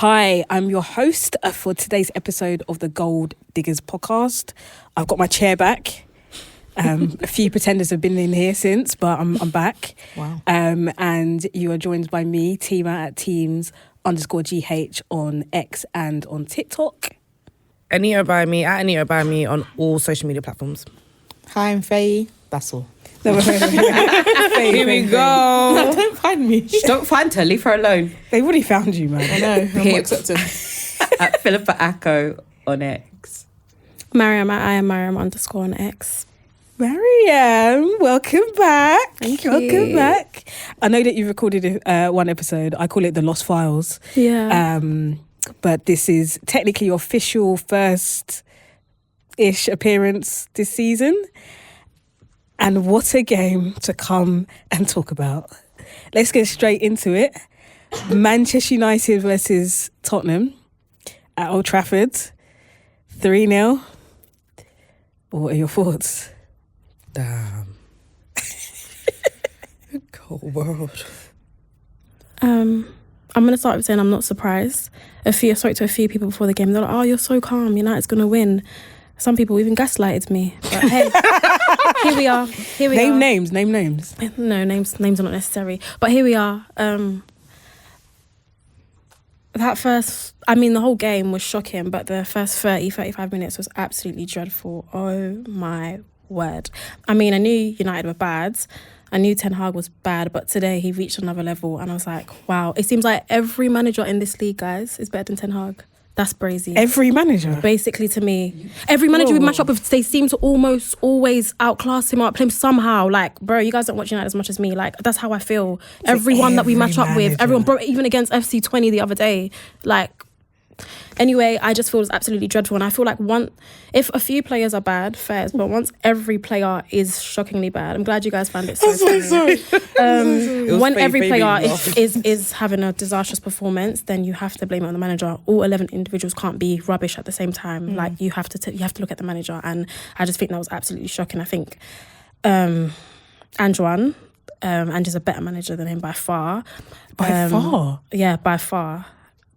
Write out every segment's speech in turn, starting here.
Hi, I'm your host for today's episode of the Gold Diggers podcast. I've got my chair back. A few pretenders have been in here since, but I'm back. Wow. And you are joined by me, Teema at Teams_GH on X and on TikTok. Anita by me, at Anita by me on all social media platforms. Hi, I'm Feyi. That's all. Here we go. Don't find me. Don't find her, leave her alone. They've already found you, man. I know, I'm not accepting. At Philippa on X. Mariam at @Mariam _ on X. Mariam, welcome back. Thank you. Welcome back. I know that you recorded one episode. I call it the Lost Files. Yeah. But this is technically your official first-ish appearance this season. And what a game to come and talk about. Let's get straight into it. Manchester United versus Tottenham at Old Trafford. 3-0. What are your thoughts? Damn. Cold world. I'm going to start with saying I'm not surprised. I spoke to a few people before the game. They're like, oh, you're so calm. United's going to win. Some people even gaslighted me. But hey, here we are. Name names. No, names are not necessary. But here we are. The whole game was shocking, but the first 35 minutes was absolutely dreadful. Oh my word. I mean, I knew United were bad. I knew Ten Hag was bad, but today he reached another level and I was like, wow. It seems like every manager in this league, guys, is better than Ten Hag. That's brazy. Every manager? Basically, to me. Every manager we match up with, they seem to almost always outclass him or outplay him somehow. Like, bro, you guys don't watch United as much as me. Like, that's how I feel. Everyone that we match up with, everyone, bro, even against FC20 the other day, like... Anyway, I just feel it's absolutely dreadful. And I feel like if a few players are bad, fairs, but once every player is shockingly bad, I'm glad you guys found it so funny. When every player is having a disastrous performance, then you have to blame it on the manager. All 11 individuals can't be rubbish at the same time. Like, you have to look at the manager. And I just think that was absolutely shocking. I think Anjuan is a better manager than him by far. By far? Yeah, by far.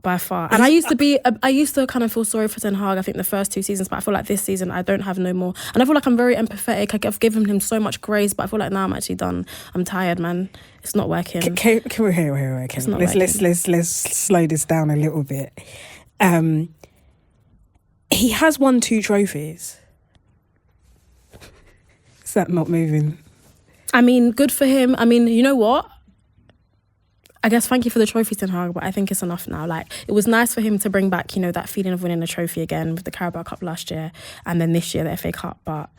And I used to kind of feel sorry for Ten Hag, I think the first 2 seasons, but I feel like this season I don't have no more. And I feel like I'm very empathetic. I've given him so much grace, but I feel like now I'm actually done. I'm tired, man. It's not working. Can we hear? Let's slow this down a little bit. He has won 2 trophies. Is that not moving? I mean, good for him. I mean, you know what? I guess thank you for the trophies, Ten Hag, but I think it's enough now. Like, it was nice for him to bring back, that feeling of winning a trophy again with the Carabao Cup last year and then this year the FA Cup, but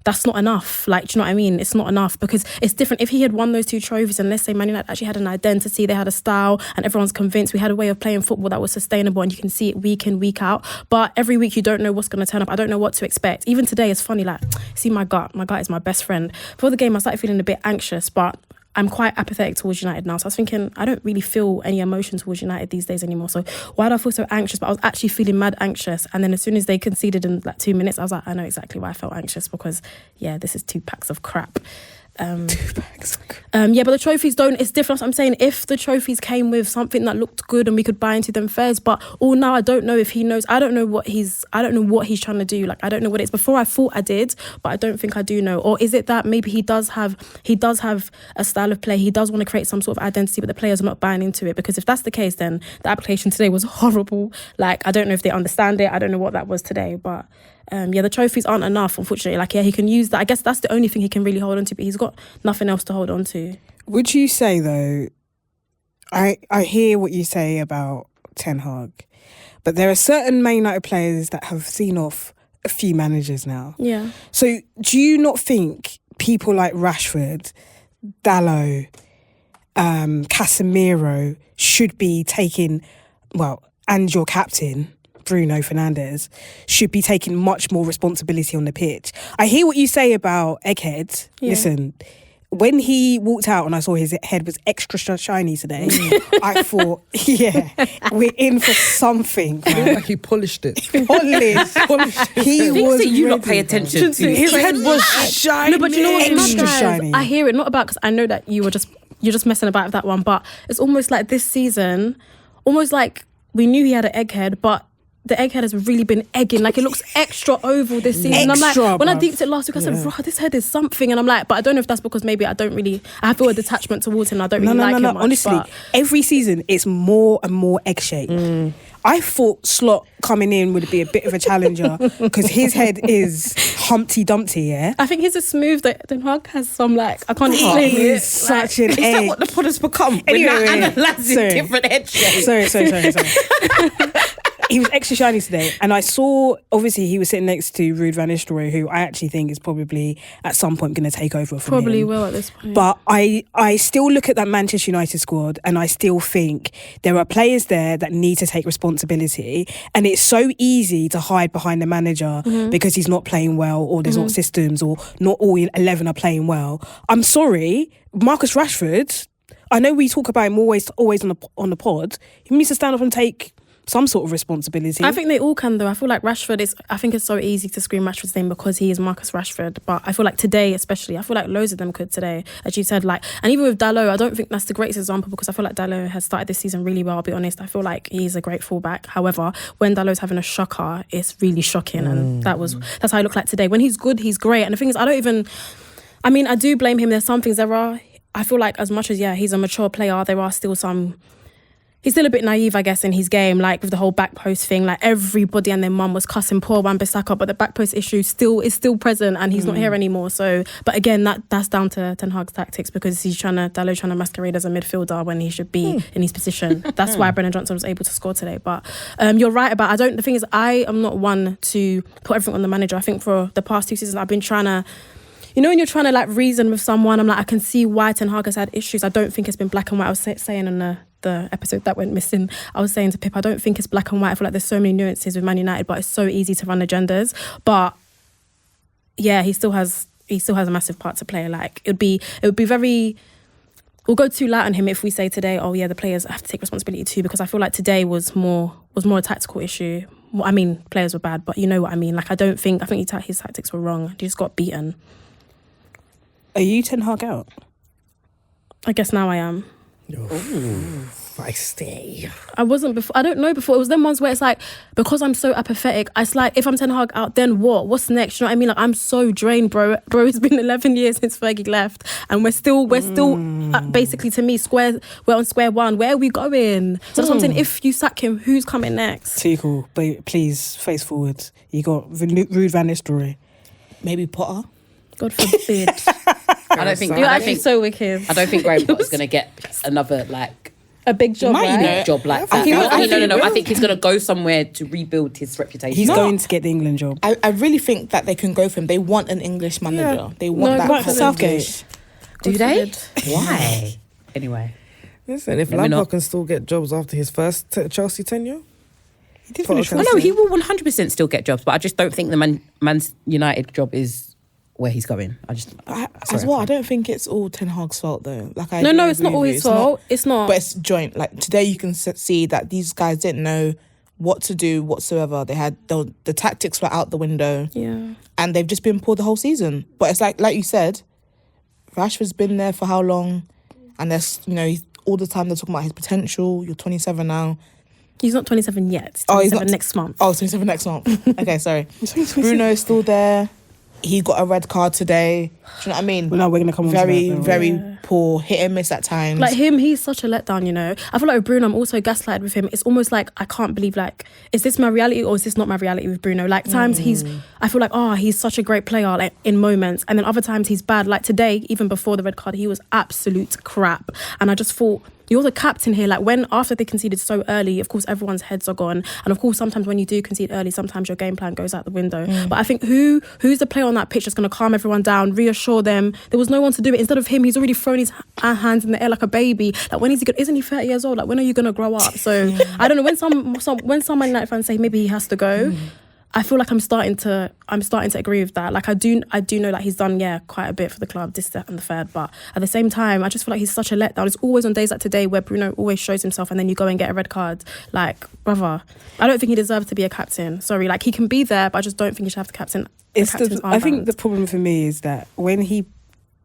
that's not enough. Like, do you know what I mean? It's not enough because it's different. If he had won those 2 trophies and let's say Man United actually had an identity, they had a style and everyone's convinced we had a way of playing football that was sustainable and you can see it week in, week out. But every week you don't know what's going to turn up. I don't know what to expect. Even today, it's funny, like, see my gut. My gut is my best friend. Before the game, I started feeling a bit anxious, but I'm quite apathetic towards United now. So I was thinking, I don't really feel any emotion towards United these days anymore. So why do I feel so anxious? But I was actually feeling mad anxious. And then as soon as they conceded in like 2 minutes, I was like, I know exactly why I felt anxious because, yeah, this is 2 packs of crap. 2 packs of crap. Yeah, but the trophies it's different. I'm saying if the trophies came with something that looked good and we could buy into them fairs, but now I don't know if he knows. I don't know what he's trying to do. Like, I don't know what it is. Before I thought I did, but I don't think I do know. Or is it that maybe he does have a style of play? He does want to create some sort of identity, but the players are not buying into it. Because if that's the case, then the application today was horrible. Like, I don't know if they understand it. I don't know what that was today, but the trophies aren't enough, unfortunately. Like, yeah, he can use that. I guess that's the only thing he can really hold on to, but he's got nothing else to hold on to. Would you say, though, I hear what you say about Ten Hag, but there are certain Man United players that have seen off a few managers now. Yeah. So do you not think people like Rashford, Dalot, Casemiro should be taking, and your captain, Bruno Fernandes, should be taking much more responsibility on the pitch? I hear what you say about Egghead. Yeah. Listen, when he walked out and I saw his head was extra shiny today, I thought, yeah, we're in for something. Man. Like he polished it. Polished. He was. You not pay attention to his head was shiny. No, but you know what's mad, extra guys? shiny. I hear it not about because I know that you're just messing about with that one, but it's almost like this season, almost like we knew he had an egghead, but the egghead has really been egging. Like, it looks extra oval this season. I'm like, when I deeped it last week, I said, "Rah, this head is something." And I'm like, but I don't know if that's because maybe I feel a detachment towards him. I don't really like him much. Honestly, but every season it's more and more egg shaped. I thought Slot coming in would be a bit of a challenger because his head is Humpty Dumpty, yeah? I think he's a smooth that Ten Hag has some, like, I can't explain He it. is such an Is egg. that what the pod has become? Anyway, We're wait. now analysing Sorry. different head shapes. Sorry. He was extra shiny today, and I saw, obviously he was sitting next to Ruud van Nistelrooy, who I actually think is probably at some point going to take over from Probably him. will at this point. But I still look at that Manchester United squad and I still think there are players there that need to take responsibility, and it's so easy to hide behind the manager because he's not playing well, or there's not systems, or not all 11 are playing well. I'm sorry, Marcus Rashford, I know we talk about him always on the pod, he needs to stand up and take some sort of responsibility. I think they all can, though. I feel like I think it's so easy to scream Rashford's name because he is Marcus Rashford. But I feel like today, especially, I feel like loads of them could today, as you said. Like, and even with Dalot, I don't think that's the greatest example because I feel like Dalot has started this season really well. I'll be honest. I feel like he's a great fullback. However, when Dalot's having a shocker, it's really shocking, and that's how he looked like today. When he's good, he's great. And the thing is, I do blame him. There's some things I feel like, as much as he's a mature player, there are still some. He's still a bit naive, I guess, in his game, like with the whole back post thing. Like, everybody and their mum was cussing poor Wan-Bissaka, but the back post issue is still present, and he's not here anymore. So, but again, that's down to Ten Hag's tactics because Dalot trying to masquerade as a midfielder when he should be in his position. That's why Brennan Johnson was able to score today. But you're right about. The thing is, I am not one to put everything on the manager. I think for the past 2 seasons, I've been trying to. You know, when you're trying to like reason with someone, I'm like, I can see why Ten Hag has had issues. I don't think it's been black and white. I was saying on the episode that went missing, I was saying to Pip, I don't think it's black and white. I feel like there's so many nuances with Man United, but it's so easy to run agendas. But yeah, he still has a massive part to play. Like, it would be very. We'll go too light on him if we say today, oh yeah, the players have to take responsibility too, because I feel like today was more a tactical issue. Well, I mean, players were bad, but you know what I mean. Like, I think his tactics were wrong. He just got beaten. Are you Ten Hag out? I guess now I am. Feisty. I wasn't before. I don't know before. It was them ones where it's like, because I'm so apathetic, it's like, if I'm Ten Hag out, then what? What's next? You know what I mean? Like, I'm so drained, bro. Bro, it's been 11 years since Fergie left, and we're still basically, to me, we're on square one. Where are we going? So that's what I'm saying. If you sack him, who's coming next? Tuchel, please face forward. You got Ruud van Nistelrooy. Maybe Potter. God forbid. I don't think. You're I don't actually think. so wicked. I don't think Graham Potter's going to get another A big job, Might, right? you know. job like I that. think- No. I think he's going to go somewhere to rebuild his reputation. He's going to get the England job. I really think that they can go for him. They want an English manager. Yeah. They want No, that right for proper Southgate. English. Do God they? forbid. Why? Anyway, Listen, if Let me Lampard not. can still get jobs after his first Chelsea tenure, He did Potter finish can I fourth. know he will 100% still get jobs, but I just don't think the Man United job is where he's going. As well, I don't think it's all Ten Hag's fault though. Like, I No, do it's not agree all with you. his fault. It's not. But it's joint. Like, today you can see that these guys didn't know what to do whatsoever. They had the tactics were out the window, Yeah. and they've just been poor the whole season. But it's like you said, Rashford's been there for how long? And there's, all the time they're talking about his potential. You're 27 now. He's not 27 yet. He's Oh, he's 27 not- next month. Oh, 27 next month. Okay, sorry. Bruno's still there. He got a red card today. Do you know what I mean? Well, now we're going to come on to Very, that, though. very poor. Hit and miss at times. Like him, he's such a letdown, you know. I feel like with Bruno, I'm also gaslighted with him. It's almost like I can't believe, like, is this my reality or is this not my reality with Bruno? Like, times I feel like, he's such a great player, like, in moments. And then other times he's bad. Like today, even before the red card, he was absolute crap. And I just thought, you're the captain here. Like, after they conceded so early, of course, everyone's heads are gone. And of course, sometimes when you do concede early, sometimes your game plan goes out the window. But I think who's the player on that pitch that's going to calm everyone down, reassure them? There was no one to do it. Instead of him, he's already thrown his hands in the air like a baby. Like, when is he good? Isn't he 30 years old? Like, when are you going to grow up? So I don't know. When some Man United fans say maybe he has to go, I feel like I'm starting to agree with that. Like, I do know that he's done quite a bit for the club, this, that, and the third. But at the same time, I just feel like he's such a letdown. It's always on days like today where Bruno always shows himself, and then you go and get a red card. Like, brother, I don't think he deserves to be a captain. Sorry, like, he can be there, but I just don't think he should have to captain. I think the problem for me is that when he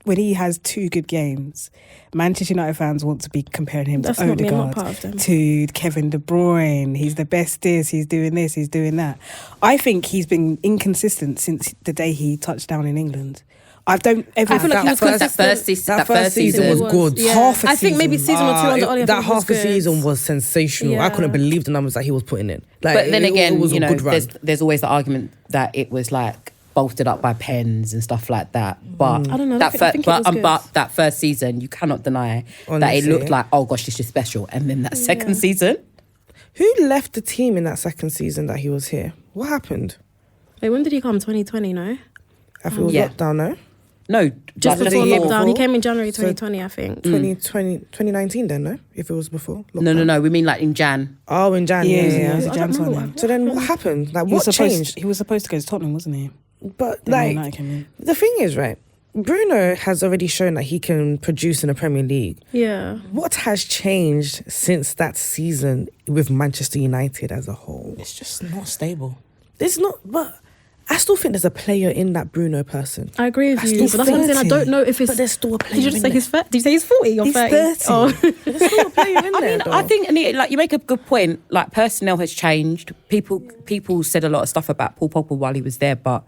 when he has 2 good games, Manchester United fans want to be comparing him That's to not me, I'm not Odegaard, part of them. to Kevin De Bruyne. He's the best this, he's doing this, he's doing that. I think he's been inconsistent since the day he touched down in England. I don't ever... I feel like he was that first season was It good. Yeah. Half a I think maybe season or two under Oli. I that think was half a good. season was sensational. I Yeah. couldn't believe the numbers that he was putting in. Like, But then again, it was you a know, good run. there's always the argument that it was like bolstered up by pens and stuff like that. But I don't know, I That think it was good. but that first season, you cannot deny that Honestly. it looked like, oh gosh, this is special. And then that second season, Who left the team in that second season that he was here? What happened? Wait, when did he come? 2020, no? I feel it was Yeah. lockdown, no? no, Just like, before the year lockdown. He before? came in January 2020, I think. 2019 then, no? If it was before lockdown. no. We mean like in Jan. Oh, in January. Yeah, Yeah. it was a I Jan don't know. signing. So then what happened? Like, He was what supposed- changed? He was supposed to go to Tottenham, wasn't he? But, Then Man like, United came in. the thing is, right, Bruno has already shown that he can produce in the Premier League. Yeah. What has changed since that season with Manchester United as a whole? It's just not stable. There's not, but I still think there's a player in that Bruno person. I agree with That's you, still but that's what I'm saying. I 30. don't know if it's. But there's still a player Did you just in say there. he's 30? Did you say he's 40 or He's 30? 30. Oh. There's still a player in there, though. I think, Anita, like you make a good point. Like personnel has changed. People said a lot of stuff about Paul Pogba while he was there, but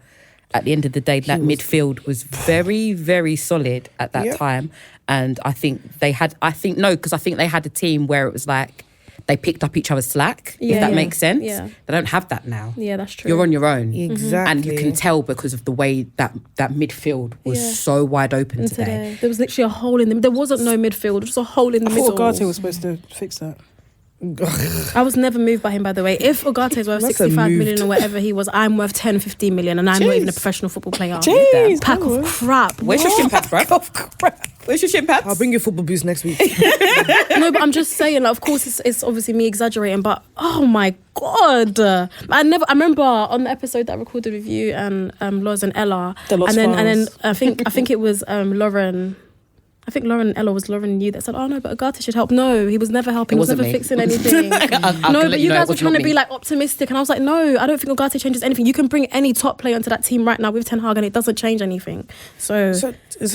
at the end of the day, that midfield was very, very solid at that Yep. time. And I think they had. I think they had a team where it was like they picked up each other's slack. Yeah, if that yeah. makes sense. Yeah. They don't have that now. Yeah, that's true. You're on your own. Exactly. And you can tell because of the way that midfield was Yeah. so wide open And today. there was literally a hole in the. There wasn't no midfield. Just a hole in the I middle. thought Ugarte was supposed to fix that. I was never moved by him, by the way. If Ugarte is worth That's 65 million moved. or whatever he was, I'm worth 10, 15 million, and I'm not even a professional football player. Jeez, Pack of crap. Where's your shin pads, bro? Where's your shin pads? I'll bring you football boots next week. No, but I'm just saying, like, of course, it's obviously me exaggerating, but oh my God. I remember on the episode that I recorded with you and Loz and Ella, The Lost and then Files. I think it was Lauren. I think Lauren and Ella was Lauren and you that said, oh no, but Ugarte should help. No, he was never helping. It he was wasn't never me. fixing anything. I'll No, let but you you know guys it were was trying not to be me. like optimistic, and I was like, no, I don't think Ugarte changes anything. You can bring any top player into that team right now with Ten Hag, and it doesn't change anything. So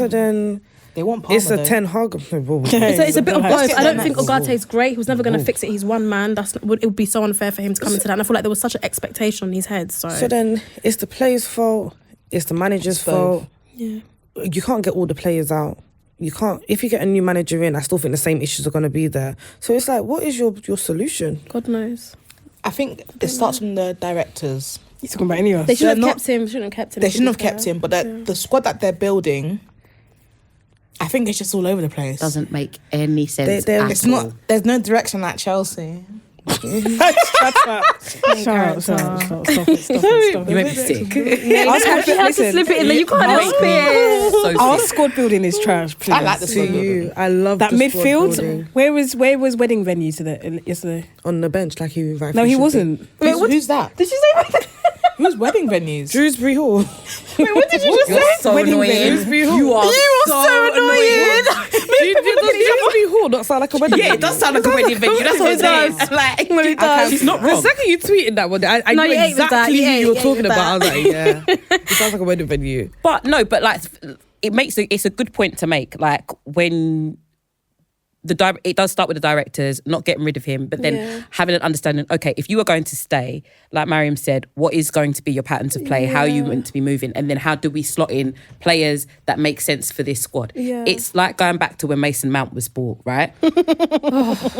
then They want Palmer, it's a though. Ten Hag. it's a bit of both. I don't think Whoa, Ugarte is great. He was never going to fix it. He's one man. It would be so unfair for him to come into that. And I feel like there was such an expectation on his head. So then it's the players' fault. It's the manager's fault. yeah. You can't get all the players out. You can't. If you get a new manager in, I still think the same issues are going to be there. So it's like, what is your solution? God knows. I think it starts from the directors. You talking about any of us? They shouldn't They're have kept him. Shouldn't have kept him. They to shouldn't be have kept fair. him, but the squad that they're building, I think it's just all over the place. Doesn't make any sense. They- at It's all. not. There's no direction at Chelsea. Shut up. Stop it. You made me sick. Our squad, You have to slip it in there. You can't help it. So Our sick. squad building is trash. Please. I like the To squad building. you, I love That the squad midfield. building. Where was wedding venue today? Yesterday? On the bench, like he rightfully No, he should be. wasn't. Who's that? Did you say? Who's wedding venues? Dewsbury Hall. Wait, what did you just You're say? so annoying. You are so annoying. Dewsbury Hall not sound like a wedding. Yeah, it does sound like a wedding venue. That's what it is. Like, she's not The wrong. second you tweeted that one, I No, knew you ate with that. exactly You who ate- you were you ate talking with about. I was like, yeah, it sounds like a wedding venue. But no, but like it's a good point to make. Like when it does start with the directors not getting rid of him, but then having an understanding. Okay, if you are going to stay, like Mariam said, what is going to be your patterns of play? How are you meant to be moving? And then how do we slot in players that make sense for this squad? Yeah. It's like going back to when Mason Mount was bought, right?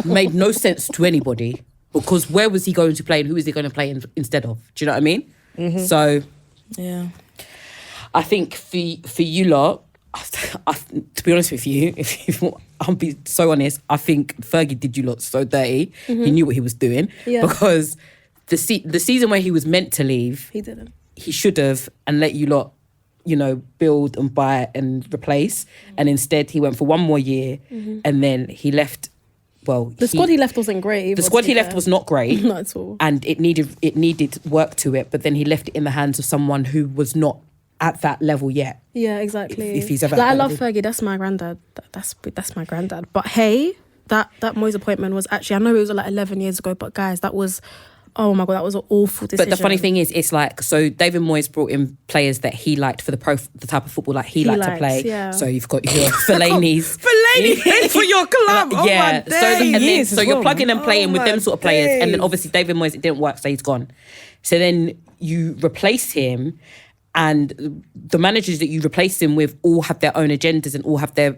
Made no sense to anybody because where was he going to play and who is he going to play instead of? Do you know what I mean? So Yeah. I think for you lot, to be honest with you, if I'll be so honest, I think Fergie did you lot so dirty. He knew what he was doing Yeah. because the season where he was meant to leave, He didn't. he should have and let you lot, build and buy and replace. And instead, he went for one more year, and then he left. Well, The squad he left wasn't great. Either, the squad to be he left fair. was not great. Not at all. And it needed work to it, but then he left it in the hands of someone who was not at that level yet. Yeah, exactly. If he's ever like, I at that love level. Fergie. That's my granddad. That's my granddad. But hey, that Moyes appointment was actually, I know it was like 11 years ago, but guys, that was Oh my God, that was an awful decision. But the funny thing is, it's like, so David Moyes brought in players that he liked for the type of football like he liked to play. Yeah. So you've got your Fellaini's. Fellaini played for your club. Oh Yeah. my days. So you're plugging and playing with them sort of players. And then days. obviously David Moyes, it didn't work, so he's gone. So then you replace him, and the managers that you replace him with all have their own agendas and all have their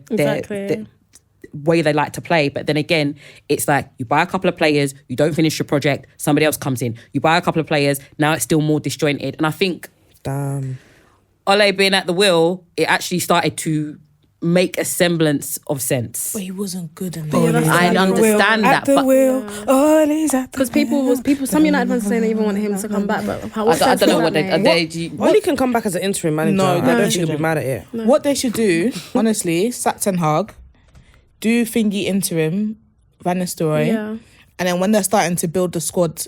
way they like to play. But then again, it's like you buy a couple of players, you don't finish your project, somebody else comes in. You buy a couple of players, now it's still more disjointed. And I think Ole being at the wheel, it actually started to make a semblance of sense. But he wasn't good enough. I understand that, At the but wheel, Ole's at the Because people, some United fans are saying they even want him to come back, but I don't know what they Ole can come back as an interim manager. No, I don't think shouldn't. he'll be mad at it. What they should do, honestly, sack Ten Hag, do thingy interim, Van Nistelrooy, Yeah. and then when they're starting to build the squad,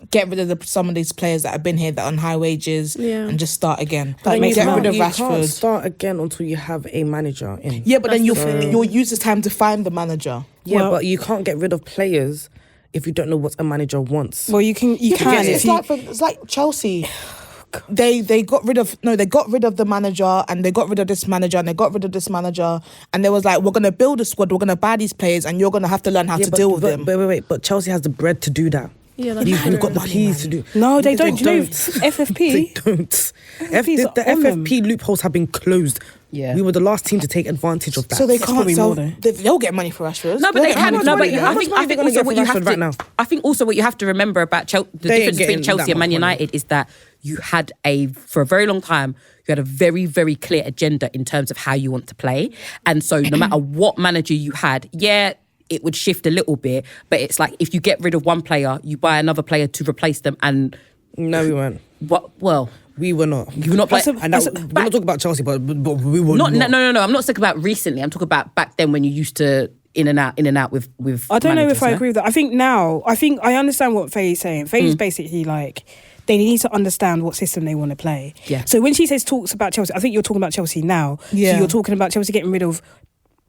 get rid of some of these players that have been here that are on high wages and just start again. But Like, you get rid can't- of you can't Rashford. start again until you have a manager in. Yeah, but then you'll use this time to find the manager. Yeah, but you can't get rid of players if you don't know what a manager wants. Well, you can. It's like Chelsea. They got rid of the manager, and they got rid of this manager, and they got rid of this manager, and they was like, we're gonna build a squad, we're gonna buy these players, and you're gonna have to learn how to deal with them. But Chelsea has the bread to do that. Yeah, that's You've true. got the peas to do. No, they don't. They Do you know don't. FFP? They don't. FFP's The on them. FFP loopholes have been closed. Yeah. We were the last team to take advantage of that. So they That's can't probably sell. more, though. They'll get money for Rashford. No, but they can. No, but How I much think money are they gonna also get what for you have Rashford to. right now? I think also what you have to remember about the They ain't difference between getting Chelsea that and Man much money. United is that you had for a very long time, you had a very, very clear agenda in terms of how you want to play. And so no matter what manager you had, it would shift a little bit. But it's like if you get rid of one player, you buy another player to replace them. And No, we weren't. well, We were not. you were not playing. And that, we're not talking about Chelsea, but we were not. No. I'm not talking about recently. I'm talking about back then when you used to in and out with. I don't know managers, if I yeah? agree with that. I think I understand what Feyi's saying. Feyi's basically like, they need to understand what system they want to play. Yeah. So when she talks about Chelsea, I think you're talking about Chelsea now. Yeah. So you're talking about Chelsea getting rid of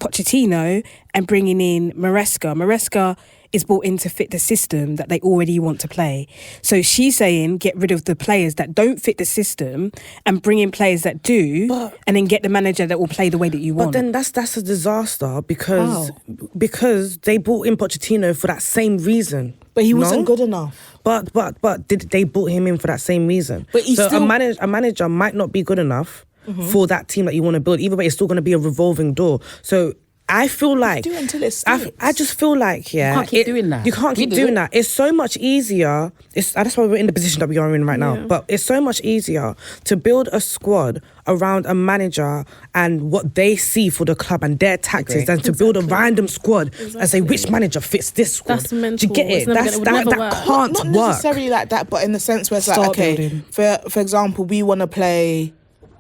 Pochettino and bringing in Maresca. Maresca is brought in to fit the system that they already want to play. So she's saying get rid of the players that don't fit the system and bring in players that do, and then get the manager that will play the way that you want. But then that's a disaster because they brought in Pochettino for that same reason. But he wasn't good enough. But they brought him in for that same reason. But he's still- a manager might not be good enough for that team that you want to build. Either way, it's still going to be a revolving door. So I feel like Do it until it sticks. I just feel like You can't keep doing that. You can't keep doing that. It's so much easier. That's why we're in the position that we are in right now. But it's so much easier to build a squad around a manager and what they see for the club and their tactics than to build a random squad and say which manager fits this squad. That's mental. Do you get It's it? never gonna- it would never work. That can't Not work. necessarily like that, but in the sense where it's like, Start okay, building. for example, we want to play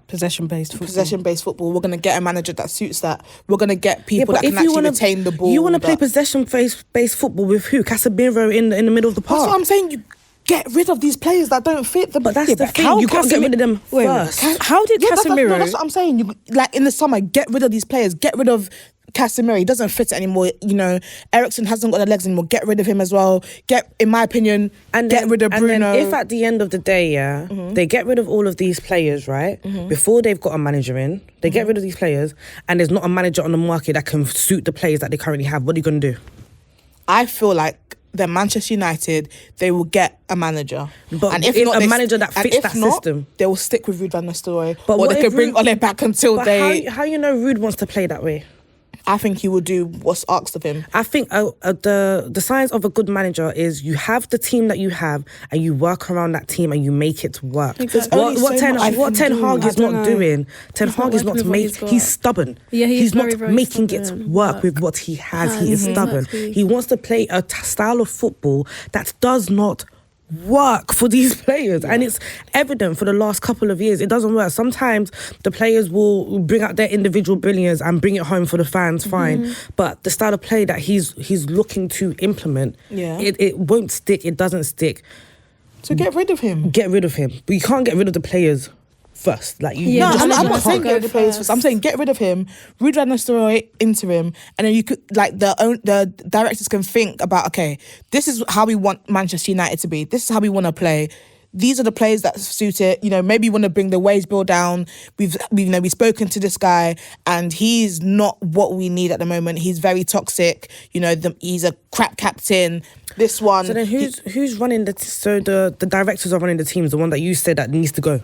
Possession-based football. possession-based football. We're going to get a manager that suits that. We're going to get people that can actually retain the ball. You want to play that- possession-based football with who? Casemiro in the middle of the park. That's what I'm saying. You get rid of these players that don't fit the. But that's Yeah, the but thing. how You can't get rid of them Wait, first. how did Yeah, Casemiro? that's what I'm saying. You like in the summer, get rid of these players. Get rid of Casemiro. He doesn't fit it anymore. You know, Eriksen hasn't got the legs anymore. Get rid of him as well. In my opinion, get rid of Bruno. And then if at the end of the day, they get rid of all of these players, right? Before they've got a manager in, they get rid of these players, and there's not a manager on the market that can suit the players that they currently have. What are you going to do? I feel like they're Manchester United, they will get a manager. But and if in not, a manager that and fits if that not, system. they will stick with Ruud van Nistelrooy. But Or what they if could bring Ruud- Ole back until But they... how you know Ruud wants to play that way? I think he will do what's asked of him. I think the signs of a good manager is you have the team that you have and you work around that team and you make it work. Exactly. only What so much What you Ten can do. Hag I is don't not know. doing. Ten He's not Hag is not working with what he's making. got. He's stubborn. Yeah, he's he's not very, very making it stubborn. work with what he has. He is stubborn. Exactly. He wants to play a style of football that does not work for these players, and it's evident for the last couple of years. It doesn't work. Sometimes the players will bring out their individual brilliance and bring it home for the fans, fine. But the style of play that he's looking to implement, it won't stick. It doesn't stick. So get rid of him. Get rid of him. But you can't get rid of the players first. Like you, Yeah, you No, just I'm not Just saying go get rid of players first. first. I'm saying get rid of him, Ruud van Nistelrooy interim, and then you could like the directors can think about, okay, this is how we want Manchester United to be. This is how we want to play. These are the players that suit it. You know, maybe you want to bring the wage bill down. We've spoken to this guy, and he's not what we need at the moment. He's very toxic. You know, he's a crap captain. This one. So then who's running the the directors are running the teams, the one that you said that needs to go.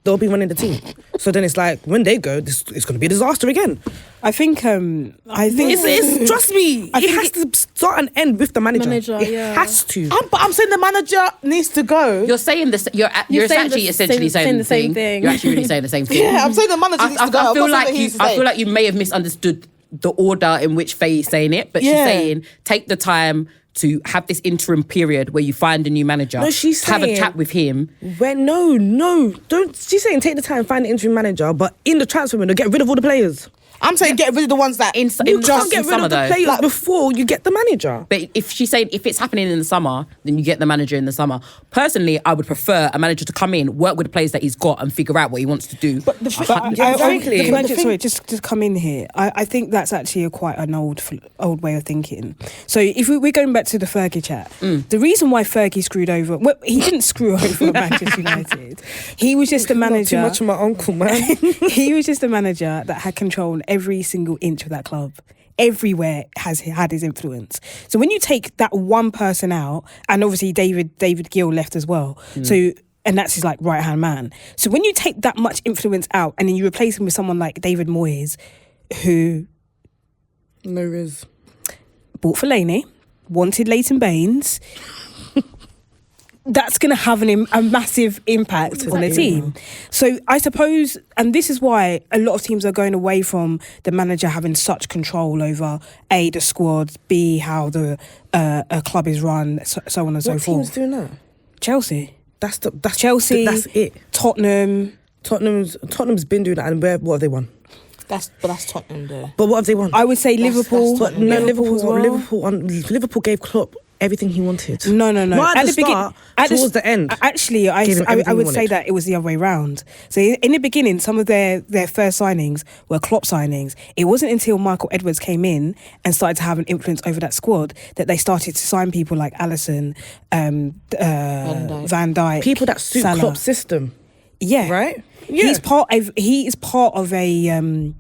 They'll be running the team. So then it's like when they go, it's going to be a disaster again. I think It's trust me, it has to start and end with the manager. It yeah. has to. But I'm saying the manager needs to go. You're saying this. You're saying actually the essentially same- saying the saying same the same thing. You're actually really saying the same thing. Yeah, I'm saying the manager needs to go. I I'm feel not saying like that he you. needs to I stay. feel like you may have misunderstood the order in which Feyi is saying it, but she's Yeah. saying take the time to have this interim period where you find a new manager. No, she's have a saying- chat with him. When no, don't. She's saying take the time, find the interim manager, but in the transfer window, get rid of all the players. I'm saying get rid of the ones that In You the can't get rid summer of the though. players Like- before you get the manager. But if she's saying if it's happening in the summer, then you get the manager in the summer. Personally, I would prefer a manager to come in, work with the players that he's got, and figure out what he wants to do. But Yeah, I think exactly. can I just, The thing- sorry, just come in here. I think that's actually quite an old way of thinking. So if we're going back to the Fergie chat, the reason why Fergie screwed over, well, he didn't screw over Manchester United. He was just a Not too manager. much of my uncle, man. He was just a manager that had control on every single inch of that club. Everywhere has had his influence. So when you take that one person out, and obviously David Gill left as well. So and that's his like right hand man. So when you take that much influence out and then you replace him with someone like David Moyes, who No riz. bought Fellaini, wanted Leighton Baines, that's going to have a massive impact on the team. So I suppose, and this is why a lot of teams are going away from the manager having such control over A, the squad, B, how the a club is run, so on and so What forth. teams doing that? Chelsea. That's Chelsea, That's it. Tottenham. Tottenham's been doing that, and what have they won? That's Tottenham though. But what have they won? I would say Liverpool. that's But no, Liverpool as well. Liverpool gave Klopp everything he wanted. No. Not at the start, towards the end. Actually, Gave him I everything would he say wanted. that it was the other way round. So in the beginning, some of their first signings were Klopp signings. It wasn't until Michael Edwards came in and started to have an influence over that squad that they started to sign people like Alisson, Van Dijk, People that suit Salah. Klopp's system, Yeah, right? He is part of a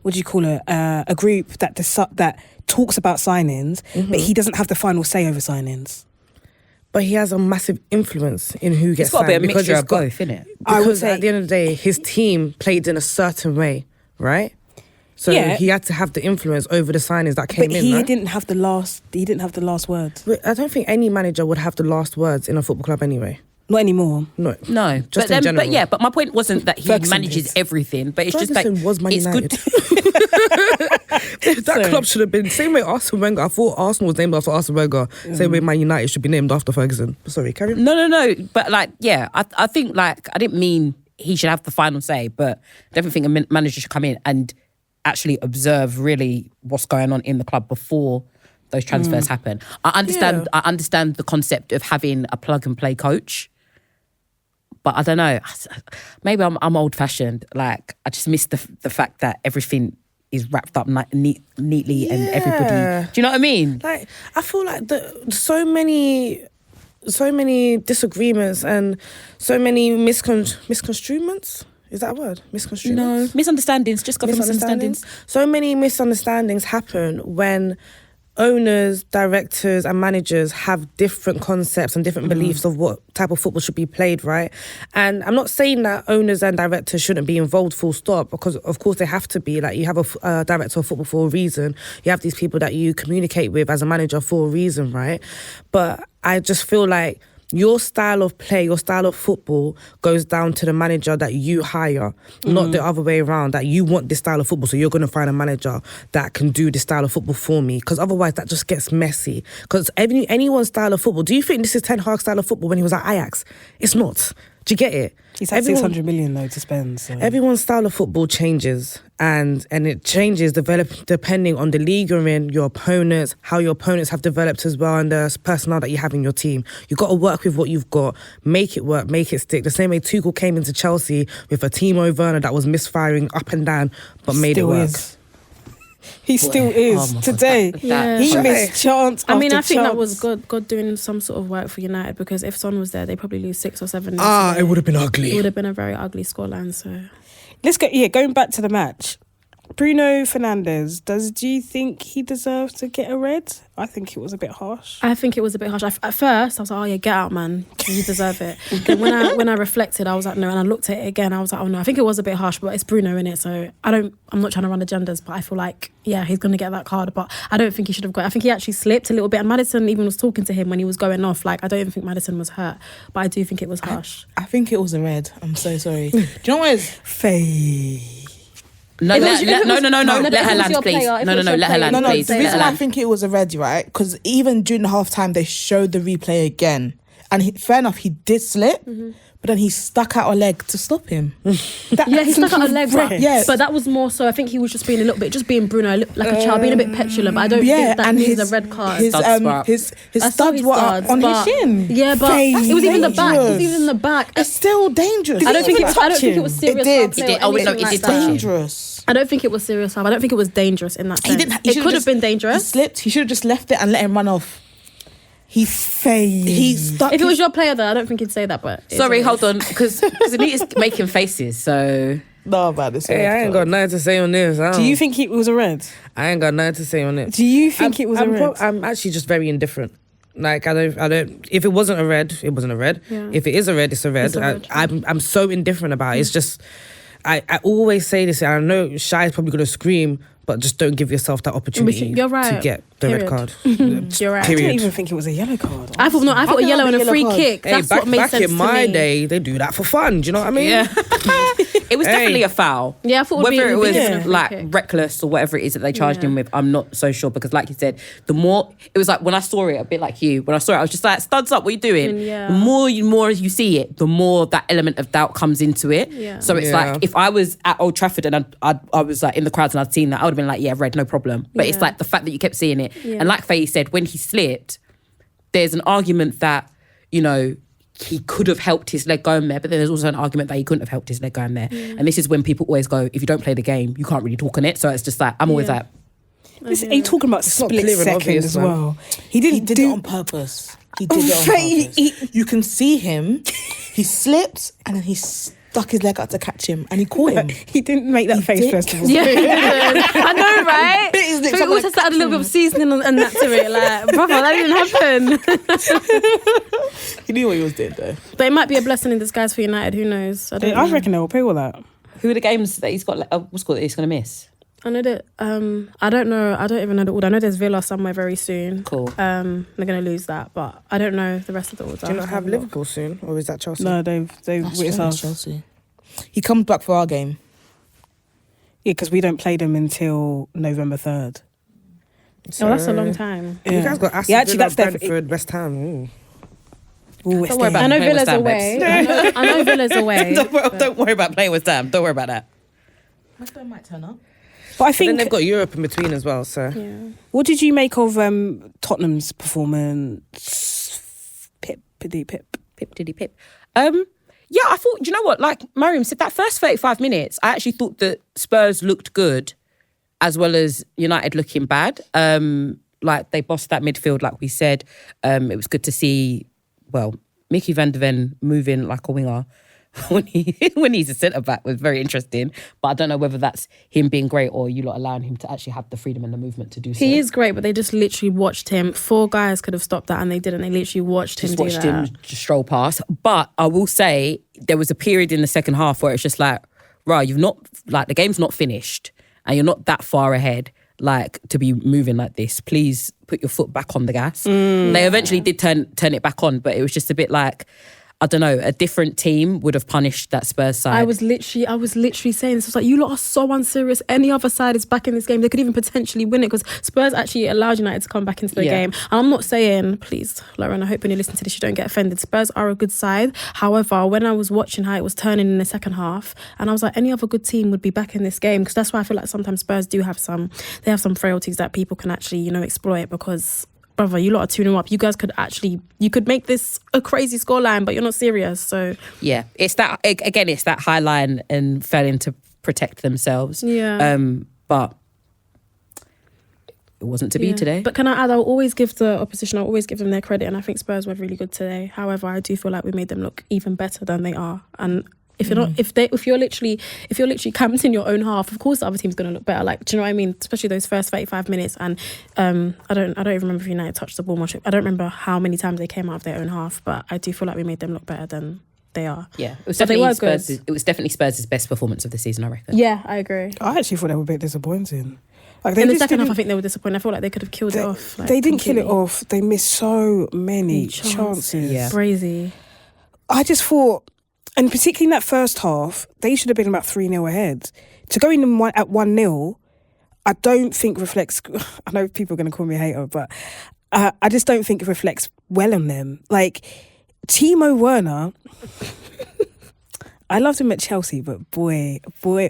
what do you call it? A group that talks about signings, but he doesn't have the final say over signings. But he has a massive influence in who gets It's got to be a signed mixture it's of got- both, innit? I would Because say- at the end of the day, his team played in a certain way, right? So Yeah. he had to have the influence over the signings that came But in. he right? didn't have the last. He didn't have the last word. But I don't think any manager would have the last words in a football club anyway. Not anymore. No. No, Just but in general. but yeah, but my point wasn't that he Ferguson manages did. everything, but it's just like Ferguson was Man it's United. good. That club should have been same way Arsene Wenger. I thought Arsenal was named after Arsene Wenger. Same way Man United should be named after Ferguson. Sorry, carry on. No, but like yeah, I think like I didn't mean he should have the final say, but I definitely think a manager should come in and actually observe really what's going on in the club before those transfers happen. I understand the concept of having a plug and play coach. But I don't know. Maybe I'm old fashioned. Like I just miss the fact that everything is wrapped up neatly and everybody. Do you know what I mean? Like I feel like so many disagreements and so many misconstruements. Is that a word? Misconstruements? No misunderstandings. Just go for misunderstandings. So many misunderstandings happen when owners, directors and managers have different concepts and different beliefs of what type of football should be played, right? And I'm not saying that owners and directors shouldn't be involved full stop, because of course they have to be. Like you have a director of football for a reason. You have these people that you communicate with as a manager for a reason, right? But I just feel like your style of play, your style of football goes down to the manager that you hire, not the other way around, that you want this style of football, so you're going to find a manager that can do this style of football for me, because otherwise that just gets messy. Because anyone's style of football, do you think this is Ten Hag style of football when he was at Ajax? It's not. Do you get it? He's had 600 million though to spend. So. Everyone's style of football changes, and it changes depending on the league you're in, your opponents, how your opponents have developed as well, and the personnel that you have in your team. You've got to work with what you've got, make it work, make it stick. The same way Tuchel came into Chelsea with a Timo Werner that was misfiring up and down, but made it work. He still is today. He missed chance. I mean, I think that chance. was God doing some sort of work for United, because if Son was there, they probably lose 6 or 7. It would have been ugly. It would have been a very ugly scoreline. So Let's go. Yeah, going back to the match. Bruno Fernandes, do you think he deserves to get a red? I think it was a bit harsh. I think it was a bit harsh. At first, I was like, oh yeah, get out, man. You deserve it. Then when I reflected, I was like, no. And I looked at it again, I was like, oh no, I think it was a bit harsh, but it's Bruno in it, so I'm not trying to run agendas, but I feel like, yeah, he's going to get that card, but I don't think he should have got it. I think he actually slipped a little bit, and Maddison even was talking to him when he was going off. Like, I don't even think Maddison was hurt, but I do think it was harsh. I think it was a red. I'm so sorry. Do you know what it is? Feyi. No, let her land, please. No, let her land, No, please. the reason why I think it was a red, right? Because even during the half time, they showed the replay again. And fair enough, he did slip, but then he stuck out a leg to stop him. He stuck out a leg, Yes. but that was more so, I think he was just being a little bit, just being Bruno, like a child, being a bit petulant, but I don't think that needs a red card. His studs were on his shin. Yeah, but it was even the back. It was even in the back. It's still dangerous. I don't think it was serious. It did. It did. Oh, no, it did touch him. Dangerous. I don't think it was serious foul. I don't think it was dangerous in that sense. It could have been He dangerous. slipped. He should have just left it and let him run off. He stuck. If it was your player, though, I don't think he'd say that. But Sorry, hold on, because Anita's making faces, so... No, about this. Hey, I ain't got nothing to say on this. Do you think it was a red? I ain't got nothing to say on it. Do you think it was a red? I'm actually just very indifferent. Like, I don't. If it wasn't a red, it wasn't a red. Yeah. If it is a red, it's a red. It's a red. I'm so indifferent about it. It's just, I always say this, and I know Shai is probably going to scream, but just don't give yourself that opportunity You're right. to get the red card. You're right. I didn't even think it was a yellow card. I thought a yellow and a free kick. Hey, That's what made back sense in to my me. day, they do that for fun. Do you know what I mean? Yeah. It was definitely a foul. Yeah, I thought whether it was a free like kick. reckless or whatever it is that they charged him with, I'm not so sure, because like you said, the more it was like when I saw it, a bit like you, when I saw it, I was just like, studs up, what are you doing? Yeah. The more you see it, the more that element of doubt comes into it. Yeah. So it's like if I was at Old Trafford and I was like in the crowds and I'd seen that, I would have been like, yeah, red, no problem. But it's like the fact that you kept seeing it. Yeah. And like Feyi said, when he slipped, there's an argument that, you know, he could have helped his leg going there, but then there's also an argument that he couldn't have helped his leg going there. And this is when people always go, if you don't play the game, you can't really talk on it. So it's just like, I'm always like... Are you talking about not split clear and second obvious, as man. well? He did it on purpose. He did it on purpose. You can see him. He slipped and then he stuck his leg out to catch him, and he caught him. He didn't make that face, did. first of all. Yeah, he didn't. I know, right? Bit his lips So up it also like, add a little bit of seasoning and that to it. Like, brother, that didn't happen. He knew what he was doing though. But it might be a blessing in disguise for United. Who knows? I don't know. I reckon they'll pay all that. Who are the games that he's got, what's called, that he's going to miss? I know that. I don't know. I don't even know the order. I know there's Villa somewhere very soon. Cool. They're gonna lose that, but I don't know the rest of the order. Do you not have Liverpool soon, or is that Chelsea? No, they've it's us. Chelsea. He comes back for our game. Yeah, because we don't play them until November 3rd. Oh, that's a long time. You guys got Aston actually, Villa, that's definitely. Brentford, West Ham. Ooh. Don't worry about I know playing Villa's West Ham, away. babes. I know Villa's away. Don't worry about playing with Ham. Don't worry about that. West Ham might turn up. But I But then think. they've got Europe in between as well, so... Yeah. What did you make of Tottenham's performance? Pip. Pip diddy pip. Yeah, I thought, do you know what? Like Mariam said, that first 35 minutes, I actually thought that Spurs looked good as well as United looking bad. Like they bossed that midfield, like we said. It was good to see, well, Mickey van der Ven moving like a winger when he's a centre-back was very interesting. But I don't know whether that's him being great or you lot allowing him to actually have the freedom and the movement to do so. He is great, but they just literally watched him. 4 guys could have stopped that and they didn't. They literally watched him Just do watched that. him just stroll past. But I will say there was a period in the second half where it's just like, right, you've not, like the game's not finished and you're not that far ahead, like to be moving like this. Please put your foot back on the gas. They eventually did turn it back on, but it was just a bit like, I don't know, a different team would have punished that Spurs side. I was literally saying this. I was like, you lot are so unserious. Any other side is back in this game. They could even potentially win it because Spurs actually allowed United to come back into the game. And I'm not saying, please, Lauren, I hope when you listen to this, you don't get offended. Spurs are a good side. However, when I was watching how it was turning in the second half, and I was like, any other good team would be back in this game, because that's why I feel like sometimes Spurs do have some frailties that people can actually, you know, exploit, because brother, you lot are 2-0 up. You guys could make this a crazy scoreline, but you're not serious. So yeah, it's that again. It's that high line and failing to protect themselves. Yeah. But it wasn't to be today. But can I add? I'll always give the opposition. I'll always give them their credit, and I think Spurs were really good today. However, I do feel like we made them look even better than they are. And if you're not, if you're literally camped in your own half, of course the other team's gonna look better. Like, do you know what I mean? Especially those first 35 minutes. And I don't even remember if United touched the ball much. I don't remember how many times they came out of their own half, but I do feel like we made them look better than they are. Yeah, it was definitely Spurs' best performance of the season, I reckon. Yeah, I agree. I actually thought they were a bit disappointing. Like, in the second half, I think they were disappointed. I feel like they could have killed it off. They didn't kill it off. They missed so many chances. Yeah. Crazy. I just thought, and particularly in that first half, they should have been about 3-0 ahead. To go in at 1-0, I don't think reflects. I know people are going to call me a hater, but I just don't think it reflects well on them. Like, Timo Werner, I loved him at Chelsea, but boy,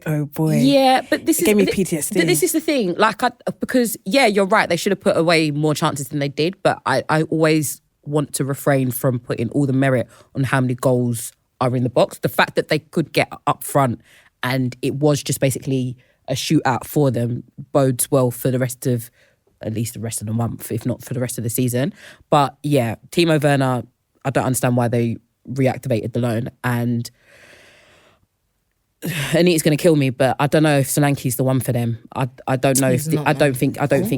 oh boy. Yeah, but this gave me PTSD. This is the thing. Like, because you're right. They should have put away more chances than they did. But I always want to refrain from putting all the merit on how many goals are in the box. The fact that they could get up front and it was just basically a shootout for them bodes well for at least the rest of the month, if not for the rest of the season. But yeah, Timo Werner, I don't understand why they reactivated the loan, and Anita's going to kill me, but I don't know if Solanke's the one for them. I don't know if I don't think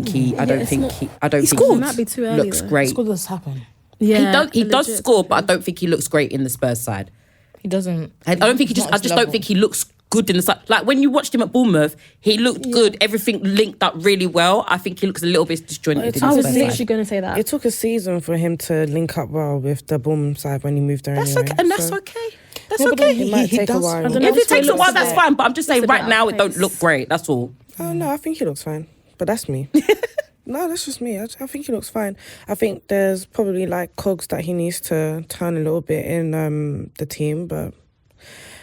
he might be too early, looks great. School does happen. Yeah, he does score, but I don't think he looks great in the Spurs side. He doesn't. I don't think I just don't think he looks good in the side. Like, when you watched him at Bournemouth, he looked good. Everything linked up really well. I think he looks a little bit disjointed. I was literally going to say that. It took a season for him to link up well with the Bournemouth side when he moved there. That's anyway, okay, and that's okay. That's No, okay. It might take a while. If it takes a while, that's fine. But I'm just saying, right now, it don't look great. That's all. Oh no, I think he looks fine. But that's me. No, that's just me. I think he looks fine. I think there's probably like cogs that he needs to turn a little bit in the team, but.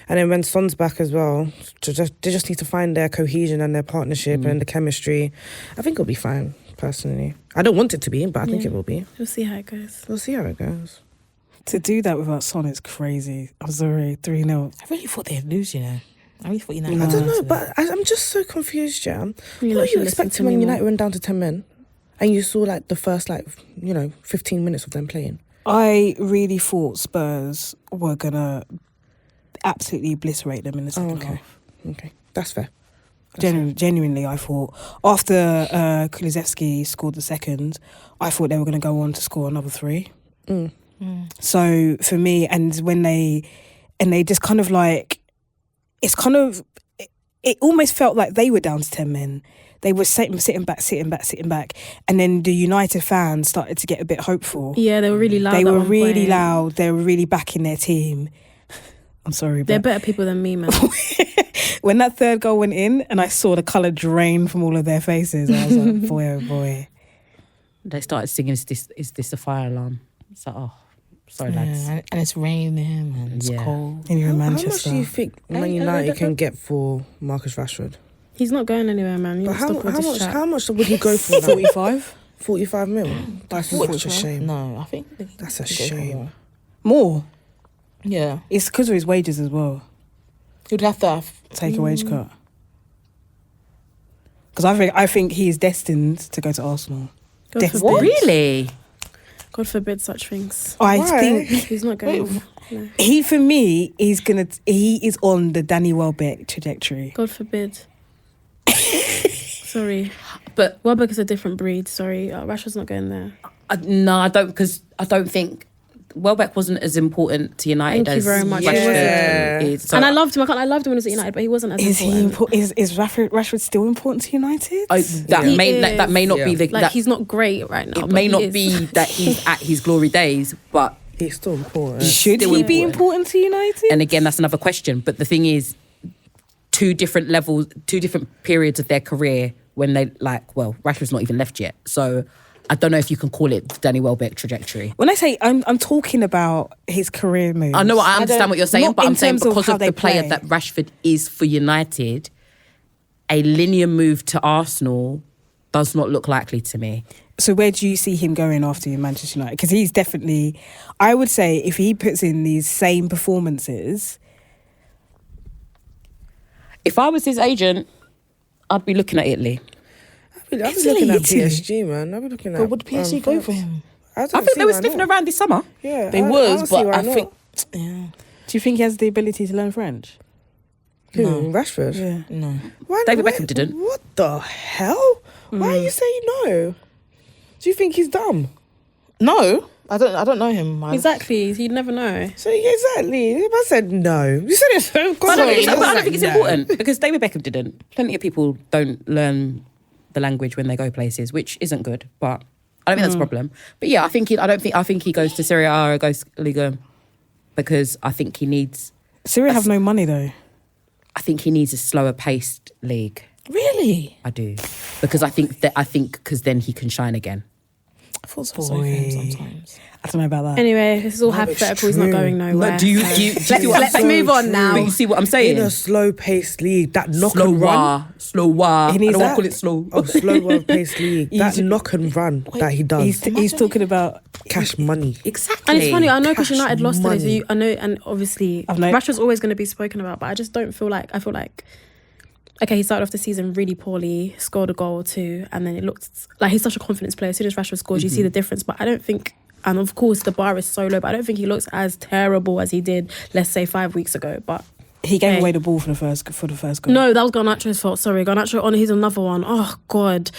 And then when Son's back as well, they just need to find their cohesion and their partnership and the chemistry. I think it'll be fine, personally. I don't want it to be, but I think it will be. We'll see how it goes. We'll see how it goes. To do that without Son is crazy. I'm sorry, 3-0. I really thought they'd lose, you know. I really thought United. I don't know, but I'm just so confused, yeah. What are you expecting when United went down to 10 men? And you saw like the first 15 minutes of them playing? I really thought Spurs were going to absolutely obliterate them in the second half. Okay, that's fair. Genuinely, I thought after Kulusevski scored the second, I thought they were going to go on to score another 3. So for me, and they just kind of like, it almost felt like they were down to 10 men. They were sitting back, and then the United fans started to get a bit hopeful. Yeah, they were really loud. They were really loud. They were really backing their team. I'm sorry, but they're better people than me, man. When that third goal went in and I saw the colour drain from all of their faces, I was like, boy, oh boy. They started singing, is this a fire alarm? It's like, oh, sorry, lads. And it's raining and it's cold. And you're in How Manchester. much do you think Man United can get for Marcus Rashford? He's not going anywhere, man. But how much would he go for? 45? 45 mil? That's such a shame. No, I think That's a shame. More? Yeah. It's because of his wages as well. You'd have to Take a wage cut. Because I think he is destined to go to Arsenal. God forbid. Really? God forbid such things. I think He's not going. No. he, for me, he is on the Danny Welbeck trajectory. God forbid. Sorry. But Welbeck is a different breed. Sorry. Rashford's not going there. no, I don't, because I don't think Welbeck wasn't as important to United Thank you as very much. Rashford is. So And I loved him. I loved him when he was at United, but he wasn't as Is he important. is Rashford still important to United? that may not be the Like, he's not great right now. it but may he not is. be that he's at his glory days, but He's still important. Should Still he be important. important to United? And again, that's another question. But the thing is, 2 different levels, 2 different periods of their career when they Rashford's not even left yet. So I don't know if you can call it Danny Welbeck trajectory. When I say I'm talking about his career moves. I know, I understand what you're saying, not but in I'm saying terms of because how of they the player play. that Rashford is for United, a linear move to Arsenal does not look likely to me. So where do you see him going after in Manchester United? Because he's definitely, I would say, if he puts in these same performances. If I was his agent, I'd be looking at Italy. I've been Italy, looking at Italy. PSG, man. I've been looking at. But would PSG go for him? I think they were sniffing around this summer. Yeah, They I was, don't see but why I not. think. Yeah. Do you think he has the ability to learn French? Who? No. Rashford. Yeah. No. David Beckham didn't. What the hell? Why are you saying no? Do you think he's dumb? No. I don't know him, man. Exactly. You'd never know. So exactly. If I said no, you said it so But I don't, think, confidently. but I don't think it's No. important because David Beckham didn't. Plenty of people don't learn the language when they go places, which isn't good. But I don't think that's a problem. But yeah, I think he goes to Serie A or goes Liga because I think he needs. Syria have no money though. I think he needs a slower paced league. Really? I do because I think because then he can shine again. I feel so sorry for him Boy. sometimes. I don't know about that. Anyway, this is all hypothetical. He's not going nowhere. But do you see what I'm Let's saying? move on now. But you see what I'm In saying? a slow-paced league, that knock and run. Slower. I He don't needs want to that. call it slow. A slower-paced league, that knock and run that he does. He's talking about. Cash money. Exactly. And it's funny, I know because Cash United lost today, so money. I know, and obviously I've known- Rashford's always going to be spoken about, but I just don't feel like, I feel like, okay, he started off the season really poorly, scored a goal or 2, and then it looked like he's such a confidence player. As soon as Rashford scores, you see the difference, but I don't think, and of course the bar is so low, but I don't think he looks as terrible as he did, let's say 5 weeks ago, but He gave Hey. away the ball for the first goal. no, that was Garnacho's fault. Sorry, Garnacho. He's another one. Oh God,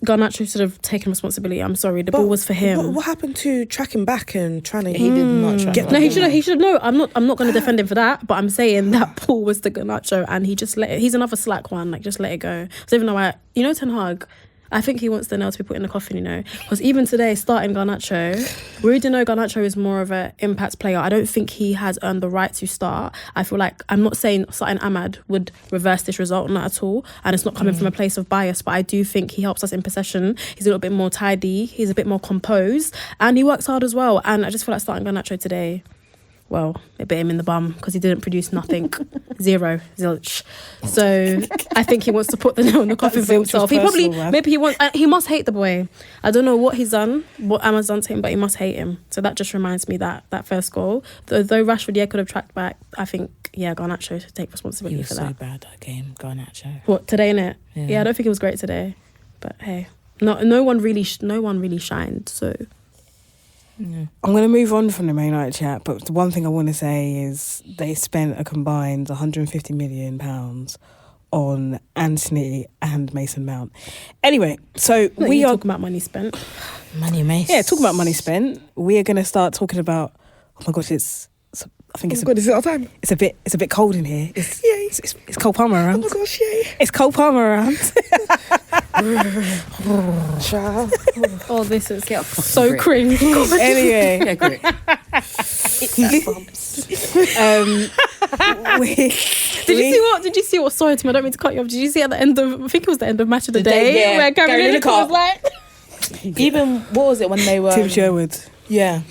Garnacho should have taken responsibility. I'm sorry, the ball was for him. What happened to tracking back and trying to? He did not try. Get No, he should. No, I'm not going to defend him for that. But I'm saying that ball was to Garnacho, and he just let it. He's another slack one. Like, just let it go. So even though Ten Hag, I think he wants the nail to be put in the coffin. Because even today, starting Garnacho, we already know Garnacho is more of an impact player. I don't think he has earned the right to start. I feel like, I'm not saying starting Ahmad would reverse this result, not at all. And it's not coming from a place of bias, but I do think he helps us in possession. He's a little bit more tidy. He's a bit more composed, and he works hard as well. And I just feel like starting Garnacho today, well, it bit him in the bum because he didn't produce nothing. Zero, zilch. So I think he wants to put the nail in the coffin for Zilch was himself. He probably, personal, man. maybe he must hate the boy. I don't know what he's done, what Emma's done to him, but he must hate him. So that just reminds me that first goal. Though Rashford, could have tracked back, I think, Garnacho should take He responsibility was for so that. bad that game, Garnacho. What, today, innit? Yeah. Yeah, I don't think it was great today. But hey, no one really shined, so... I'm going to move on from the Man United chat, but the one thing I want to say is they spent a combined £150 million on Anthony and Mason Mount. Anyway, so We we are talking about money spent. Money Mace. talking about money spent. We are going to start talking about. Oh my gosh, I think Good, is it our time? it's a bit cold in here. It's Cole Palmer Oh around. my gosh, yay! It's Cole Palmer around. Child. Oh, this is Get off so Brit. cringe. Anyway, Yeah, great. Did you see what? Sorry, Tim, I don't mean to cut you off. Did you see at the end of? I think it was the end of Match of the The day, Day, yeah. where Gary Gary Lineker Lineker. was like, Even, what was it when they were... Tim Sherwood. Yeah.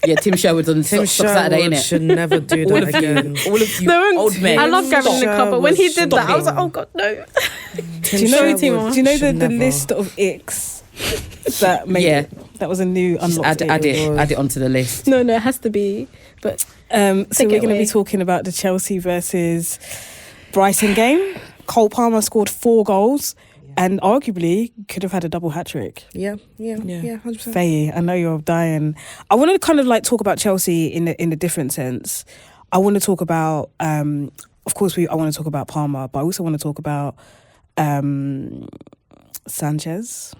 Yeah, Tim Sherwood's on Tim Saturday, Sherwood innit? should never do All that of again. you, all of you No, old men. I love Gary Stop. Lineker, but when he did Stop that, I was it. like, oh God, no. Do you know? Timo. Do you know the Should never. list of icks that made Yeah. it? That was a new unlocked Add ick. it onto the list. No, it has to be. But So Take we're it going to be away. talking about the Chelsea versus Brighton game. Cole Palmer scored 4 goals and arguably could have had a double hat trick. Yeah, 100%. Feyi, I know you're dying. I want to kind of like talk about Chelsea in a different sense. I want to talk about, of course, I want to talk about Palmer, but I also want to talk about Sanchez.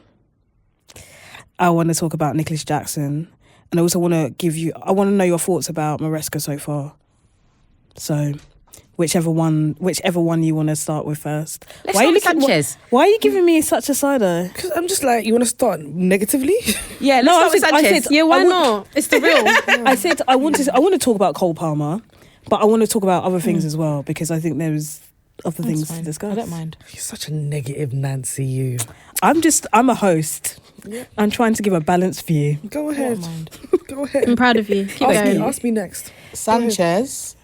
I want to talk about Nicholas Jackson. And I also want to I want to know your thoughts about Maresca so far. So, Whichever one you want to start with first. Let's start with Sanchez. Why are you giving me such a side eye? Because I'm just like, you want to start negatively? Yeah, let's start with Sanchez. Yeah, why not? It's the real. I said I want to talk about Cole Palmer, but I want to talk about other things as well because I think there's other things to discuss. I don't mind. You're such a negative Nancy, you. I'm a host. Yeah. I'm trying to give a balanced view. Go ahead. Go ahead. I'm proud of you. Keep going. Ask me next. Sanchez.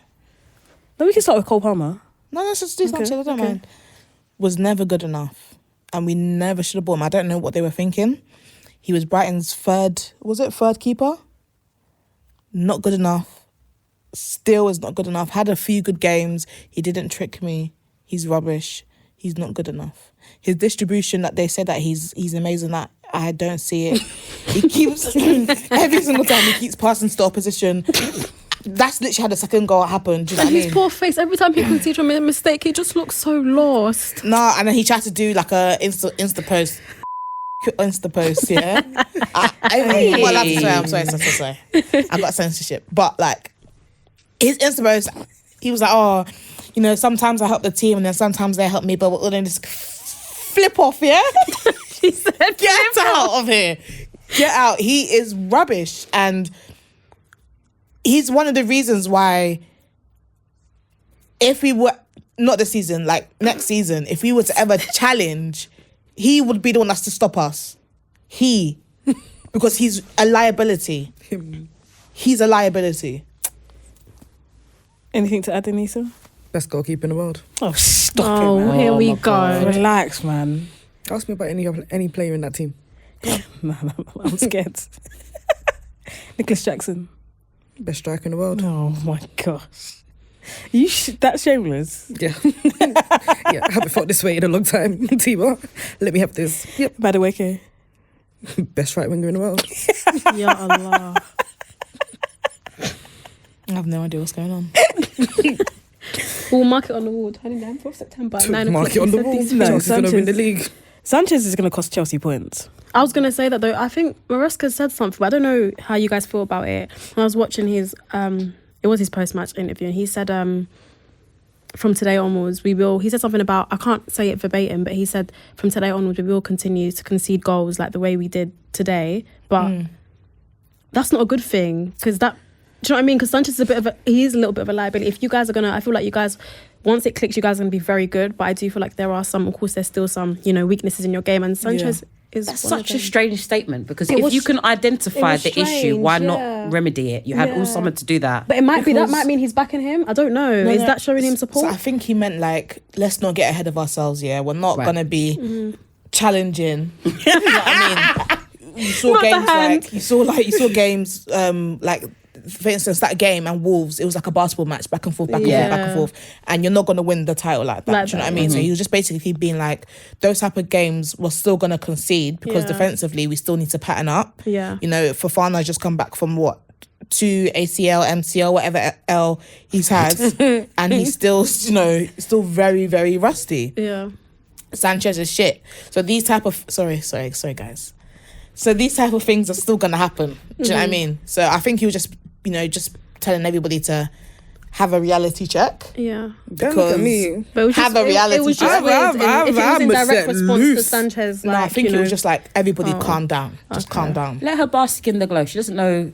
No, we can start with Cole Palmer. No, let's just do Sanchez. I don't mind. Was never good enough. And we never should have bought him. I don't know what they were thinking. He was Brighton's third keeper? Not good enough. Still is not good enough. Had a few good games. He didn't trick me. He's rubbish. He's not good enough. His distribution that they said that he's amazing at, I don't see it. He keeps, every single time he keeps passing to the opposition. That's literally how the second goal happened. Do you know what I mean? His poor face, every time he concedes from a mistake, he just looks so lost. No, and then he tried to do like a Insta post. Insta post, yeah. I'm not allowed to swear. I'm sorry. I got censorship. But like, his Insta post, he was like, oh, you know, sometimes I help the team and then sometimes they help me, but we'll then just flip off, yeah? She said, Get out of here. Get out. He is rubbish. And he's one of the reasons why if we were, not this season, like next season, if we were to ever challenge, he would be the one that's to stop us. Because he's a liability. He's a liability. Anything to add, Anita? Best goalkeeper in the world. Oh, stop it, man. Here we go. God. Relax, man. Ask me about any player in that team. No, I'm scared. Nicholas Jackson. Best striker in the world. Oh my gosh. That's shameless. Yeah. Yeah, I haven't felt this way in a long time. Teema, let me have this. Yep. Madueke. Best right winger in the world. Ya Allah. I have no idea what's going on. We'll mark it on the wall. 29th of September. 9 Mark it on the wall. Chelsea's going to win the league. Sanchez is going to cost Chelsea points. I was going to say that though. I think Maresca said something, but I don't know how you guys feel about it. When I was watching his, it was his post-match interview, and he said, from today onwards, he said something about, I can't say it verbatim, but he said, from today onwards, we will continue to concede goals like the way we did today. But that's not a good thing, because that, do you know what I mean? Because Sanchez is he is a little bit of a liability. If you guys are going to, I feel like you guys, once it clicks, you guys are going to be very good. But I do feel like there are some, of course, there's still some, weaknesses in your game. And Sanchez is That's such a strange statement, because if you can identify the issue, why not remedy it? You had all summer to do that. But it might that might mean he's backing him. I don't know. Is that showing him support? So I think he meant like, let's not get ahead of ourselves, yeah? We're not going to be challenging. You know what I mean? You saw games like, for instance, that game and Wolves, it was like a basketball match, back and forth, back and forth, and you're not going to win the title like that. Do you know what I mean? So he was just basically being like, those type of games we're still going to concede because defensively we still need to pattern up. Yeah. You know, Fofana's just come back from what? 2 ACL, MCL, whatever L he's had, and he's still, still very, very rusty. Yeah. Sanchez is shit. So these type of sorry guys. So these type of things are still gonna happen. Do you know what I mean? So I think he was just telling everybody to have a reality check. Yeah. Don't look at me. But have a reality check. It was just weird. If it was in direct response to Sanchez, no, I think it was just like, everybody calm down. Just calm down. Let her bask in the glow. She doesn't know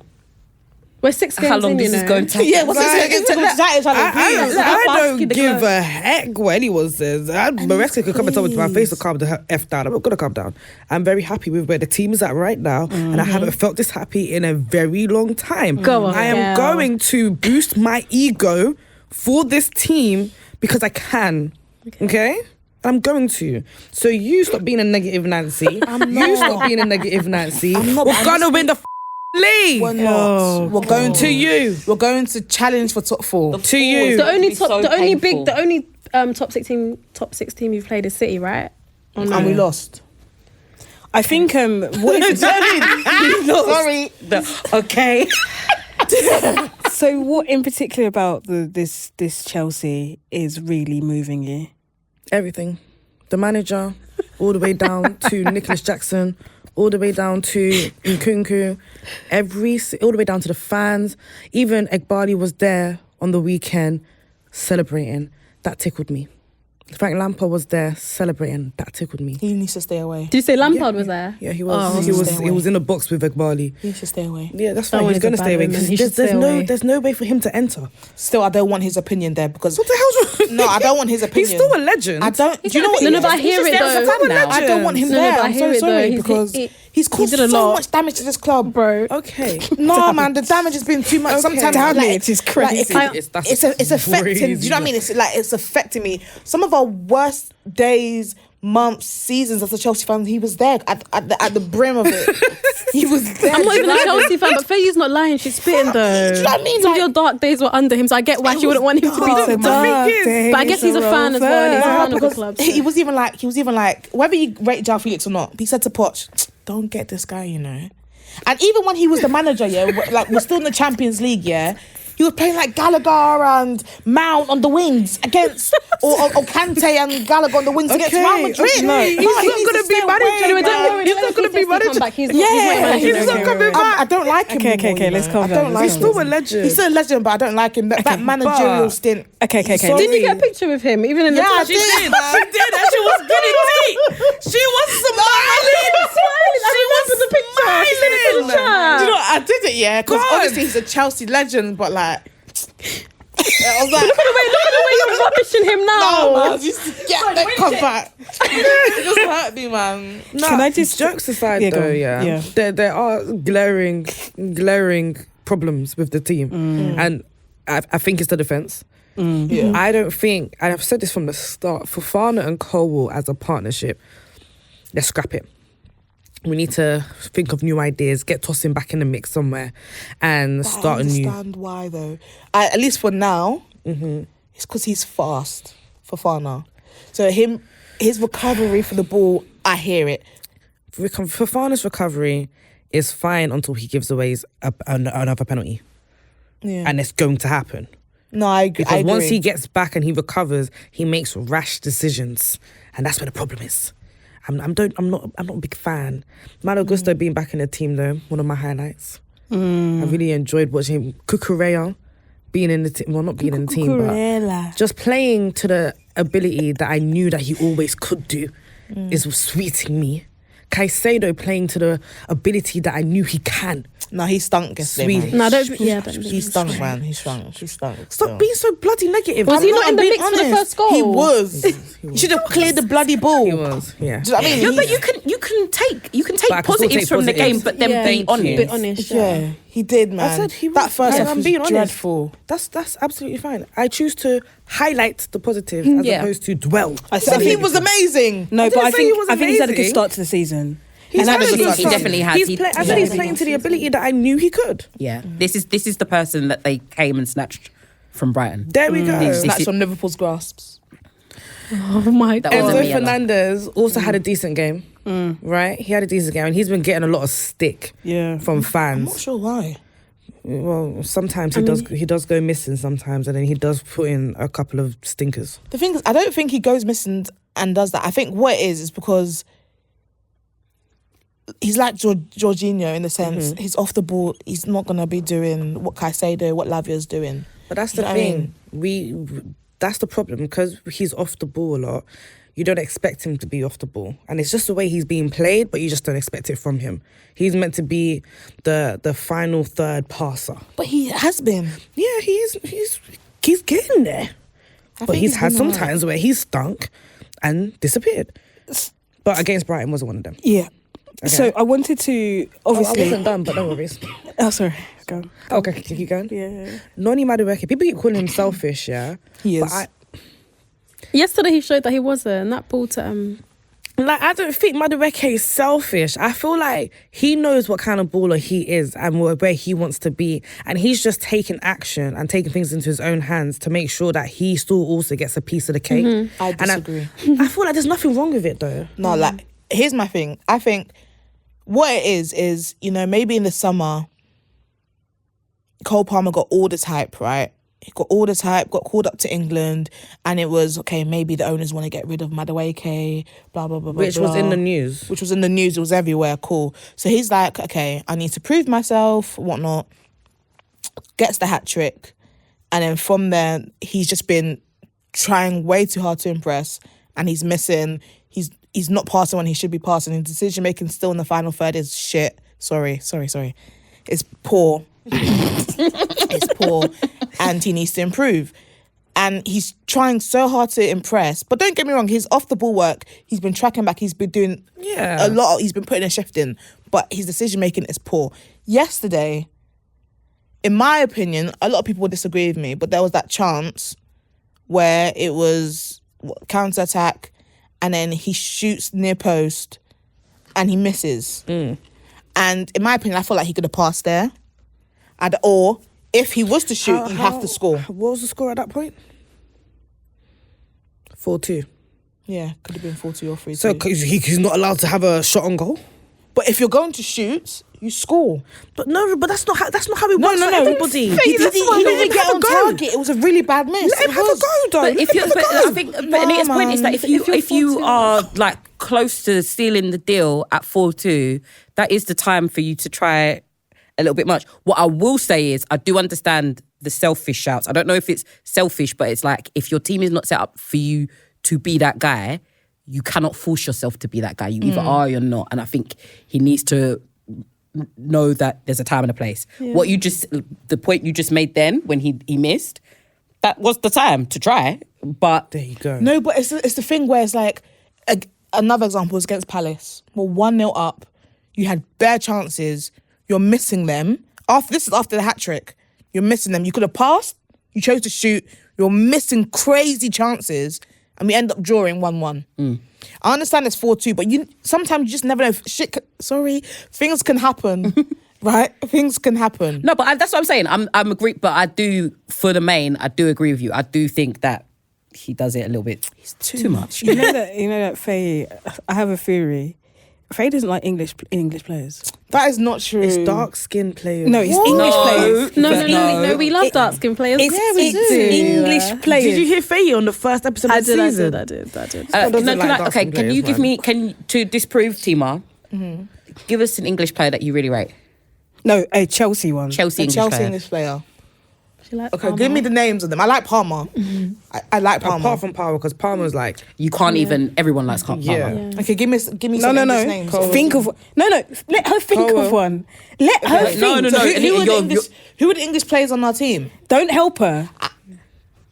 we're 6 games how long this is going to take. Yeah, what's this going to take? I don't give a heck what anyone says. Maresca could come and tell me to my face to calm the F down. I'm not going to calm down. I'm very happy with where the team is at right now, and I haven't felt this happy in a very long time. Go on, I am going to boost my ego for this team because I can. Okay? I'm going to. So you stop being a negative Nancy. You stop being a negative Nancy. We're going to win the league. We're not. We're going to you. We're going to challenge for top 4. To you. The only top 6 team you've played is City, right? And we lost. I think what is Sorry. Okay. So what in particular about this Chelsea is really moving you? Everything. The manager, all the way down to Nicholas Jackson, all the way down to Nkunku, all the way down to the fans. Even Egbali was there on the weekend. celebrating. That tickled me. Frank Lampard was there celebrating. That tickled me. He needs to stay away. Did you say Lampard was there? Yeah, he was. Oh, He was in the box with Egbali. He needs to stay away. Yeah, that's That fine. one He's is going a to bad stay away. omen. 'Cause He should stay away. There's no way for him to enter. Still, I don't want his opinion there because What the hell's wrong? no, I don't want his opinion. He's still a legend. I don't. Do you know what? No, it no, is? but I hear it though. I don't want him No, no, there. but I I'm hear so it though. sorry He's- because he's caused did a so lot. much damage to this club. Bro. Okay. No, man, the damage has been too much. Sometimes Damage is crazy. It's affecting. Do you know what I mean? It's affecting me. Some of our worst days, months, seasons as a Chelsea fan, he was there at the brim of it. He was there. I'm not even a Do you know what I Chelsea fan, but Feyi's not lying. She's spitting though. Do you know what I mean? Some of Like- your dark days were under him, so I get why she wouldn't want him to be dark. the The But I guess he's a fan as well. And he's a fan of the because club. he was even like, whether you rate João Felix or not, he said to Poch, don't get this guy, you know. And even when he was the manager, yeah, like we're still in the Champions League, yeah, he was playing like Gallagher and Mount on the wings against, or Kante and Gallagher on the wings against Real Madrid. okay. No, He's he not needs gonna to be stay manager away, anyway, man. don't worry. He's not going to be manager. I don't like him. Okay, anymore, okay, you let's know. calm I down, don't let's like He's calm him. still a legend. He's still a legend, but I don't like him. That managerial stint. Okay. Sorry. Didn't you get a picture with him? Even in the Yeah, I touch? did. She did, and she was getting deep. She was smiling. She wanted the picture. She sent it to the Do you chat. know what? I did it, yeah, because God. obviously he's a Chelsea legend, but like, I was like, Look at the way you're rubbishing him now. no, man, just get that comeback. It just hurt me, man. No, Can I just- jokes aside Yeah, go though, on. yeah. There are glaring problems with the team, and I think it's the defense. Yeah. I don't think, and I've said this from the start, Fofana and Colwell as a partnership, let's scrap it. We need to think of new ideas, get Tosin back in the mix somewhere, and start I a new. understand why though. At least for now, it's because he's fast for Fana. So his recovery for the ball, I hear it. Fofana's recovery is fine until he gives away another penalty, Yeah. and it's going to happen. No, I agree. Because once he gets back and he recovers, he makes rash decisions, and that's where the problem is. I'm not a big fan. Malo Gusto being back in the team though, one of my highlights. I really enjoyed watching him. Cucurella being in the team, well, not being in the team, but just playing to the ability that I knew that he always could do is sweeting me. Caicedo playing to the ability that I knew he can. No, he stunk yesterday. Sweet. Man. No, I don't. Yeah, don't He stunk, man. He stunk. Stop being so bloody negative. Was he not in the being mix for the first goal? He was. He should have cleared the bloody ball. He was, yeah. Do you know what I mean? No, but you can take But I can still positives take from the game, positives. but then Yeah, be be honest. honest. Yeah, he did, man. I said he was. That first half I'm was being honest. dreadful. That's absolutely fine. I choose to highlight the positives as Yeah. opposed to dwell. I So he was amazing. No, but didn't I say he think was he's had a good amazing. start to the season. He's had a good playing- start. He definitely has. I said he's playing to the ability that I knew he could. Yeah, this is the person that they came and snatched from Brighton. There we go. Snatched from Liverpool's grasps. Oh my That god. wasn't Enzo me, Ella. Fernandez also had a decent game, right? He had a decent game, and he's been getting a lot of stick Yeah. from I'm not fans. sure why. Well, sometimes he does go missing sometimes, and then he does put in a couple of stinkers. The thing is, I don't think he goes missing and does that. I think what it is because he's like Jorginho in the sense he's off the ball. He's not gonna be doing what Caicedo, what Lavia's doing. But that's You the know what I thing. That's the problem because he's off the ball a lot. You don't expect him to be off the ball, and it's just the way he's being played. But you just don't expect it from him. He's meant to be the final third passer. But he has been. Yeah, he's getting there. I But think he's had been some alright. times where he's stunk and disappeared. But against Brighton wasn't one of them. Yeah. So I wanted to I obviously. wasn't done, but no worries. Oh, sorry. Go. Okay, can you keep going? Yeah. Noni Madueke, people keep calling him selfish, yeah? He is. But Yesterday he showed that he wasn't. That ball to I don't think Madueke is selfish. I feel like he knows what kind of baller he is and where he wants to be. And he's just taking action and taking things into his own hands to make sure that he still also gets a piece of the cake. I And disagree. I feel like there's nothing wrong with it though. No, like here's my thing. I think what it is maybe in the summer, Cole Palmer got all this hype, right? He got all this hype, got called up to England, and it was okay. Maybe the owners want to get rid of Madueke, blah blah blah blah. Which was blah. in the news. Which was in the news. It was everywhere. Cool. So he's like, okay, I need to prove myself, whatnot. Gets the hat trick, And then from there, he's just been trying way too hard to impress, and he's missing. He's not passing when he should be passing. His decision making still in the final third is shit. Sorry. It's poor. It's poor, and he needs to improve. And he's trying so hard to impress. But don't get me wrong, his off the ball work, he's been tracking back. He's been doing a lot. He's been putting a shift in, but his decision making is poor. Yesterday, in my opinion, a lot of people will disagree with me, but there was that chance where it was counter attack, and then he shoots near post, and he misses. And in my opinion, I feel like he could have passed there. Or if he was to shoot, you have to score. What was the score at that point? 4-2. Yeah, could have been 4-2 or 3-2. So he's not allowed to have a shot on goal. But if you're going to shoot, you score. But that's not how it works for everybody. He didn't get on target. It was a really bad miss. Let him have a go, though. But I think Anita's point is that if you are like close to sealing the deal at 4-2, that is the time for you to try a little bit much. What I will say is I do understand the selfish shouts. I don't know if it's selfish, but it's like if your team is not set up for you to be that guy, you cannot force yourself to be that guy. You either are or you're not. And I think he needs to know that there's a time and a place. Yeah. The point you just made then when he missed, that was the time to try. But there you go. No, but it's the thing where it's like, another example was against Palace. Well, 1-0 up, you had bare chances, you're missing them. This is after the hat-trick. You're missing them. You could have passed, you chose to shoot, you're missing crazy chances, and we end up drawing 1-1. I understand it's 4-2, but sometimes you just never know. Things can happen, right? Things can happen. No, but that's what I'm saying. I'm agree, but I do, for the main, I do agree with you. I do think that he does it a little bit too much. You know that Feyi, I have a theory. Feyi doesn't like English players. That is not true. It's dark-skinned players. No, it's English players. No, we love dark-skinned players. It's English players. Did you hear Feyi on the first episode of the season? I did. Can you give me, to disprove Teema, give us an English player that you really rate? No, a Chelsea one. Chelsea English player. Like okay, Palmer. give me the names of them. I like Palmer. I like Palmer. Apart from Palmer, because Palmer's like... You can't even... Everyone likes Palmer. Yeah. Okay, give me some English names. Think of... No. Let her think of one. Let her think. No. Who are the English players on our team? Don't help her.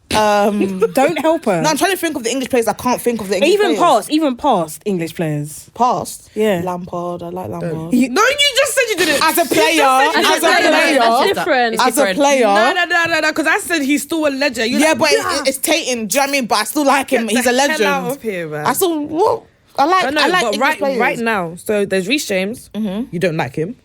Don't help her. No, I'm trying to think of the English players. I can't think of the English players. Even past English players. Past? Yeah. Lampard. I like Lampard. You just said you didn't. As a player. That's different. As a player. No, because I said he's still a legend. It's Tatum. Do you know what I mean? But I still like him. He's a legend. Get the hell out of here, man. I still... What? I like English players. Right now, so there's Reece James. You don't like him.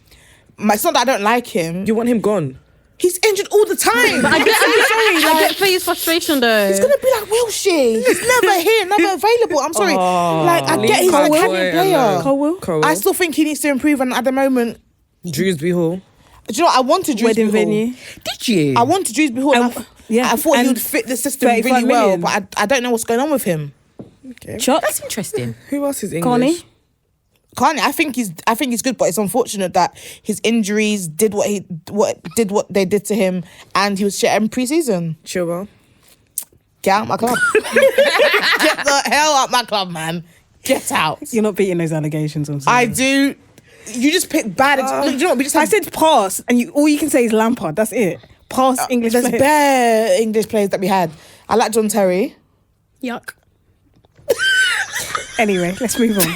It's not that I don't like him. You want him gone. He's injured all the time. But I get Feyi's frustration though. He's gonna be like Wilshere. He's never here, never available. I'm sorry. I get he's an academy player. Cole. I still think he needs to improve, and at the moment, Dewsbury Hall. do you know what? I wanted Dewsbury Hall. venue. Did you? I wanted Dewsbury Hall. I thought he would fit the system really well, but I don't know what's going on with him. Okay. Chuck. That's interesting. Who else is English? Connie. Kanye, I think he's good, but it's unfortunate that his injuries did what they did to him, and he was shit in pre-season. Chilwell. Get out my club. Get the hell out my club, man. Get out. You're not beating those allegations on. I do. You just pick bad. Do you know what? I said pass, and all you can say is Lampard. That's it. Pass English There's players. bare English players that we had. I like John Terry. Yuck. Anyway, let's move on. You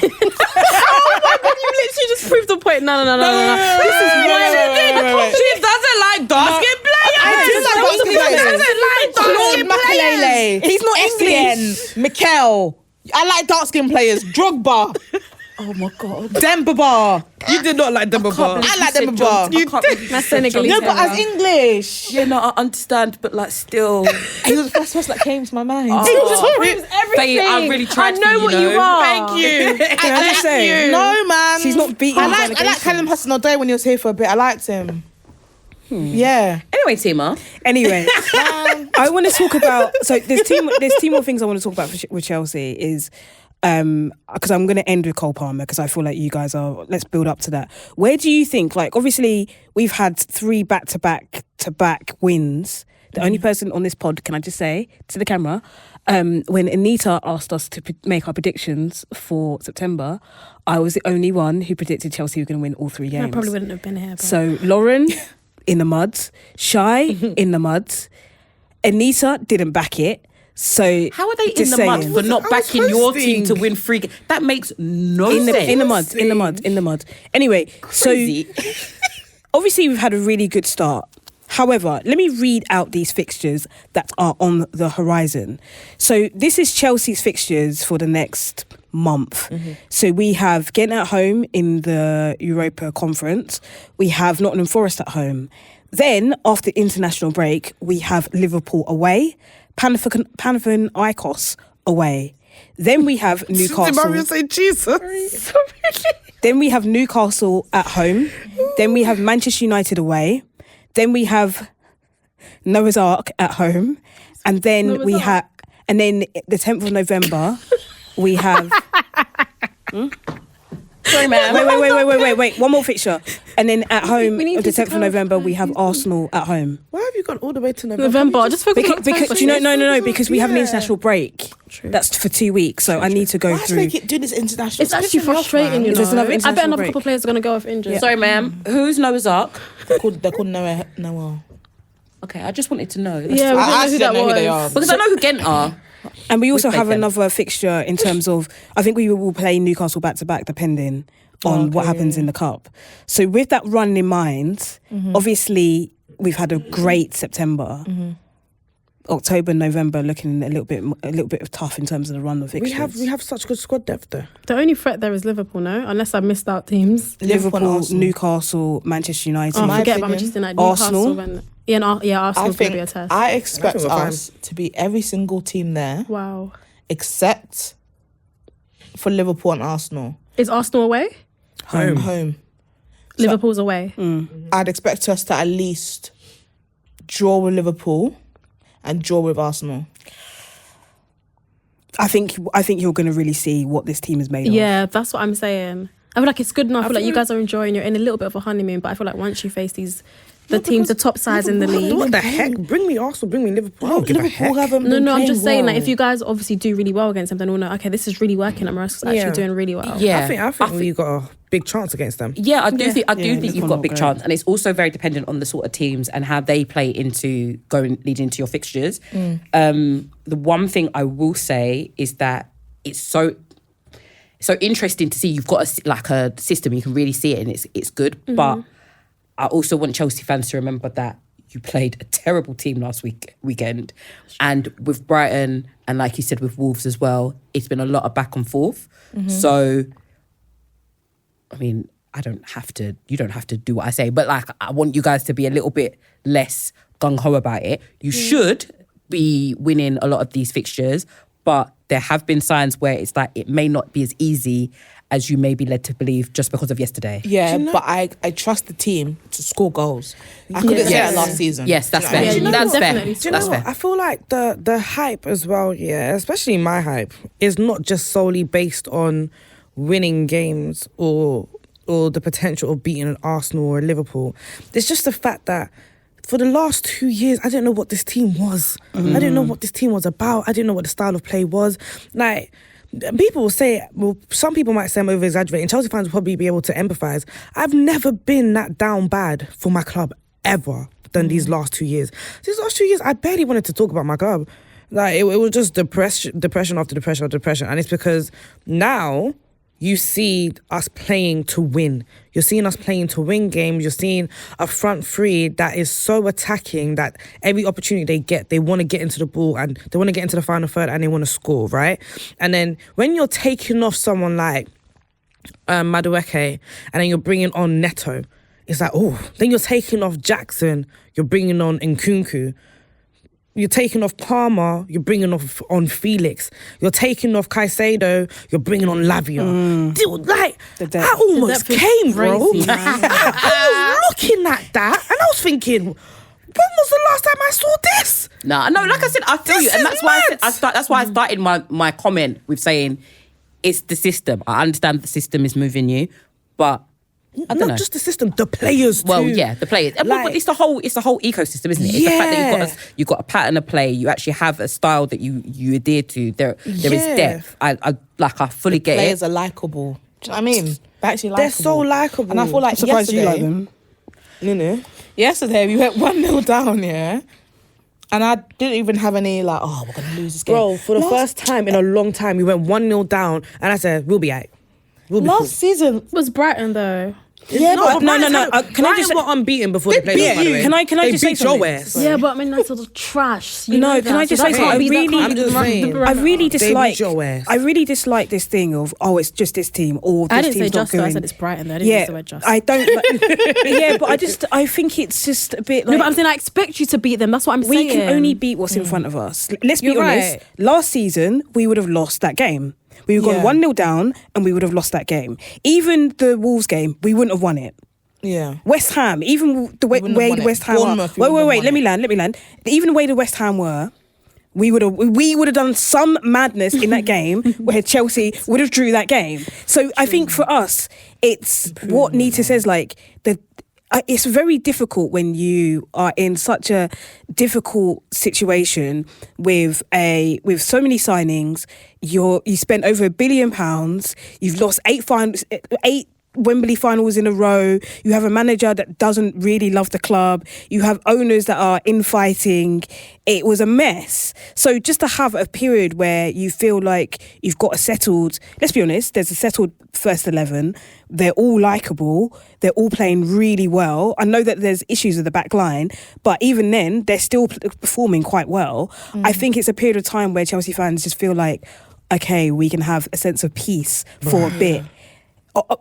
literally just proved the point. No. This is why She doesn't like dark-skinned players. I do like dark-skinned players. She doesn't like dark-skinned players. He's not English. Mikel. I like dark-skinned players. Drogba. Oh my god. Demba Ba. You did not like Demba Ba. I like Demba Ba. that's Senegalese. No, but as English. Yeah, no, I understand, but like still... He was the first person that came to my mind. He just proves everything. Feyi, I really tried I know for what you you are. Thank you. Can I just say? No, man. She's not beating I his like allegations. Callum Hudson-Odoi when he was here for a bit. I liked him. Yeah. Anyway, Teema. Anyway, I want to talk about. So there's two more things I want to talk about with Chelsea is. Because I'm going to end with Cole Palmer because I feel like you guys are. Let's build up to that. Where do you think? Like, obviously, we've had 3 back-to-back wins. The only person on this pod, can I just say to the camera, when Anita asked us to make our predictions for September, I was the only one who predicted Chelsea were going to win all 3 games. I probably wouldn't have been here. But. So Lauren in the muds, Shy in the muds, Anita didn't back it. So How are they in just the mud saying. for not I was backing your team to hosting. win 3 games? That makes no in sense. the mud. Anyway, Crazy. so obviously we've had a really good start. However, let me read out these fixtures that are on the horizon. So this is Chelsea's fixtures for the next month. So we have Ghent at home in the Europa Conference. We have Nottingham Forest at home. Then, after international break, we have Liverpool away, Panathinaikos Icos away. Then we have Did Mariam Newcastle. say Jesus? Then we have Newcastle at home. Then we have Manchester United away. Then we have Noah's Ark at home. And then Noah's we Ark? have, and then the 10th of November, we have. Sorry, ma'am. Wait. One more fixture. And then at home, we need the you to 10th of November, we have clarify. Arsenal at home. Why have you gone all the way to November? November. Just focus on Because October. you know, no, because we have an Yeah. international break. True. That's for 2 weeks, so I need to go Why do through. they keep doing this international? It's actually pissing me off, frustrating, man. you Is know. this another I bet international another break? couple of players are going to go off injured. Sorry, ma'am. Who's Noah's Ark? They're called Noah. Okay, I just wanted to know. Yeah, we don't know actually who that don't know who they was. are. Because I know who Ghent are. And we also We've have played them. another fixture in terms of, I think we will play Newcastle back to back, depending on what happens in the cup. So with that run in mind, obviously we've had a great September. October, November looking a little bit tough in terms of the run of fixtures. We have such good squad depth though. The only threat there is Liverpool, no? Unless I missed out teams. Liverpool, and Arsenal. Newcastle, Manchester United. Oh, my forget about opinion, Manchester United. Arsenal. Newcastle and Arsenal I could be a think test. I expect I think we're fine. us to beat every single team there, Wow. except for Liverpool and Arsenal. Is Arsenal away? Home. Liverpool's away. I'd expect us to at least draw with Liverpool and draw with Arsenal. I think you're going to really see what this team is made of. Yeah, that's what I'm saying. I feel like it's good enough. I feel like you feel- guys are enjoying. You're in a little bit of a honeymoon, but I feel like once you face the teams, the top sides in the league. What the heck? Bring me Arsenal, bring me Liverpool. I don't give a heck. Liverpool haven't No, been I'm just playing saying, like, well. if you guys obviously do really well against them, then we'll know, okay, this is really working and Morocco's actually Yeah. doing really well. Yeah. I think we got a big chance against them. Yeah, I do think Yeah, you've Liverpool got a not big great. chance, and it's also very dependent on the sort of teams and how they play into leading into your fixtures. The one thing I will say is that it's so interesting to see. You've got a system, you can really see it, and it's good. But I also want Chelsea fans to remember that you played a terrible team last weekend, and with Brighton and, like you said, with Wolves as well, it's been a lot of back and forth. So, I mean, you don't have to do what I say, but like, I want you guys to be a little bit less gung-ho about it. You should be winning a lot of these fixtures, but there have been signs where it's like it may not be as easy as you may be led to believe just because of yesterday. Yeah, but I trust the team to score goals. I couldn't say that last season. Yes, that's Do you know fair. what I mean? That's fair. definitely. Do you That's know what? fair. I feel like the hype as well, yeah, especially my hype, is not just solely based on winning games or the potential of beating an Arsenal or a Liverpool. It's just the fact that for the last 2 years, I didn't know what this team was. I didn't know what this team was about. I didn't know what the style of play was. Like, people will say, well, some people might say I'm over-exaggerating. Chelsea fans will probably be able to empathise. I've never been that down bad for my club, ever, than these last 2 years. These last 2 years, I barely wanted to talk about my club. Like, it was just depression after depression after depression. And it's because now you see us playing to win. You're seeing us playing to win games. You're seeing a front three that is so attacking that every opportunity they get, they want to get into the ball and they want to get into the final third and they want to score, right? And then when you're taking off someone like Madueke and then you're bringing on Neto, it's like, oh, then you're taking off Jackson, you're bringing on Nkunku. You're taking off Palmer, you're bringing on Felix. You're taking off Caicedo, you're bringing on Lavia. Dude, like, depth. I almost The depth is came, bro. crazy, man. I was looking at that and I was thinking, when was the last time I saw this? No, like I said, I feel This you, and is that's why mad. that's why I started my comment with saying it's the system. I understand the system is moving you, but I don't Not know. just the system, the players too. Well, yeah, the players. But Like- it's the whole ecosystem, isn't it? It's the fact that you've got a pattern of play. You actually have a style that you adhere to. There is Yeah. depth. I fully get Players it. are likable. Do you know what I mean? They're actually They're likable. so likable. And I feel like I'm surprised you yesterday, like them. You know? yesterday we went 1-0 down, yeah? And I didn't even have any like, oh, we're going to lose this game. Bro, for the first time in a long time, we went 1-0 down, and I said, we'll be out. We'll be cool. Last season, It was Brighton though. yeah, No, but no. Can I Brighton just- were unbeaten before they played beat us, by the you. way. Can I They just say beat your something? ass. Yeah, but I mean that's sort of trash. You No, know can that, I just so say that something? can't be- that I really- can't be I'm just the saying. barometer. I really They dislike. beat your ass. I really dislike this thing of it's just this team or this I didn't say team's not just though, going. I said it's Brighton though. I didn't use the word just. I don't. Yeah, but I think it's just a bit like. No, but I'm saying I expect you to beat them. That's what I'm saying. we can only beat what's in front of us. Let's be You're honest. right. Last season, we would have lost that game. We would have gone 1-0 down and we would have lost that game. Even the Wolves game, we wouldn't have won it. yeah. West Ham, even the way wouldn't have won it. West Ham were. Bournemouth, we wouldn't have Wait. won Let me land. Even the way the West Ham were, we would have done some madness in that game where Chelsea would have drew that game. So I think for us, it's what Anita says. Like it's very difficult when you are in such a difficult situation with so many signings. You spent over £1 billion. You've lost 8 Wembley finals in a row. You have a manager that doesn't really love the club. You have owners that are infighting. It was a mess. So just to have a period where you feel like you've got a settled, let's be honest, there's a settled first 11. They're all likeable. They're all playing really well. I know that there's issues with the back line, but even then, they're still performing quite well. I think it's a period of time where Chelsea fans just feel like, okay, we can have a sense of peace for a bit.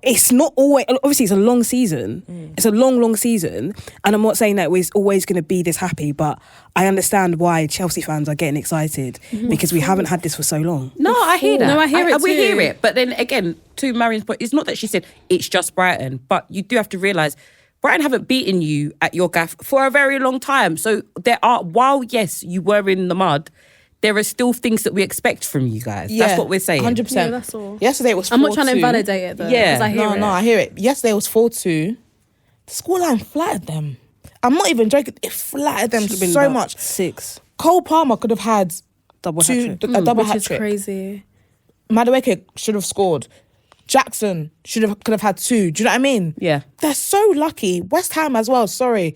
It's not always, obviously it's a long season. It's a long season. And I'm not saying that it's always going to be this happy, but I understand why Chelsea fans are getting excited because we haven't had this for so long. No, I hear that. No, I hear it We too. hear it. But then again, to Mariam's point, it's not that she said it's just Brighton, but you do have to realise Brighton haven't beaten you at your gaff for a very long time. So while yes, you were in the mud, there are still things that we expect from you guys. That's what we're saying. 100%. Yeah, that's all. Yesterday it was 4-2. I'm not trying to invalidate it though. Yeah. 'cause I hear it. No, I hear it. Yesterday it was 4-2. The scoreline flattered them. I'm not even joking. It flattered them Should've been so about much. 6 Cole Palmer could have had double a hat-trick. double Which hat is trick. crazy. Madueke should have scored. Jackson could have had 2. Do you know what I mean? Yeah. They're so lucky. West Ham as well. Sorry,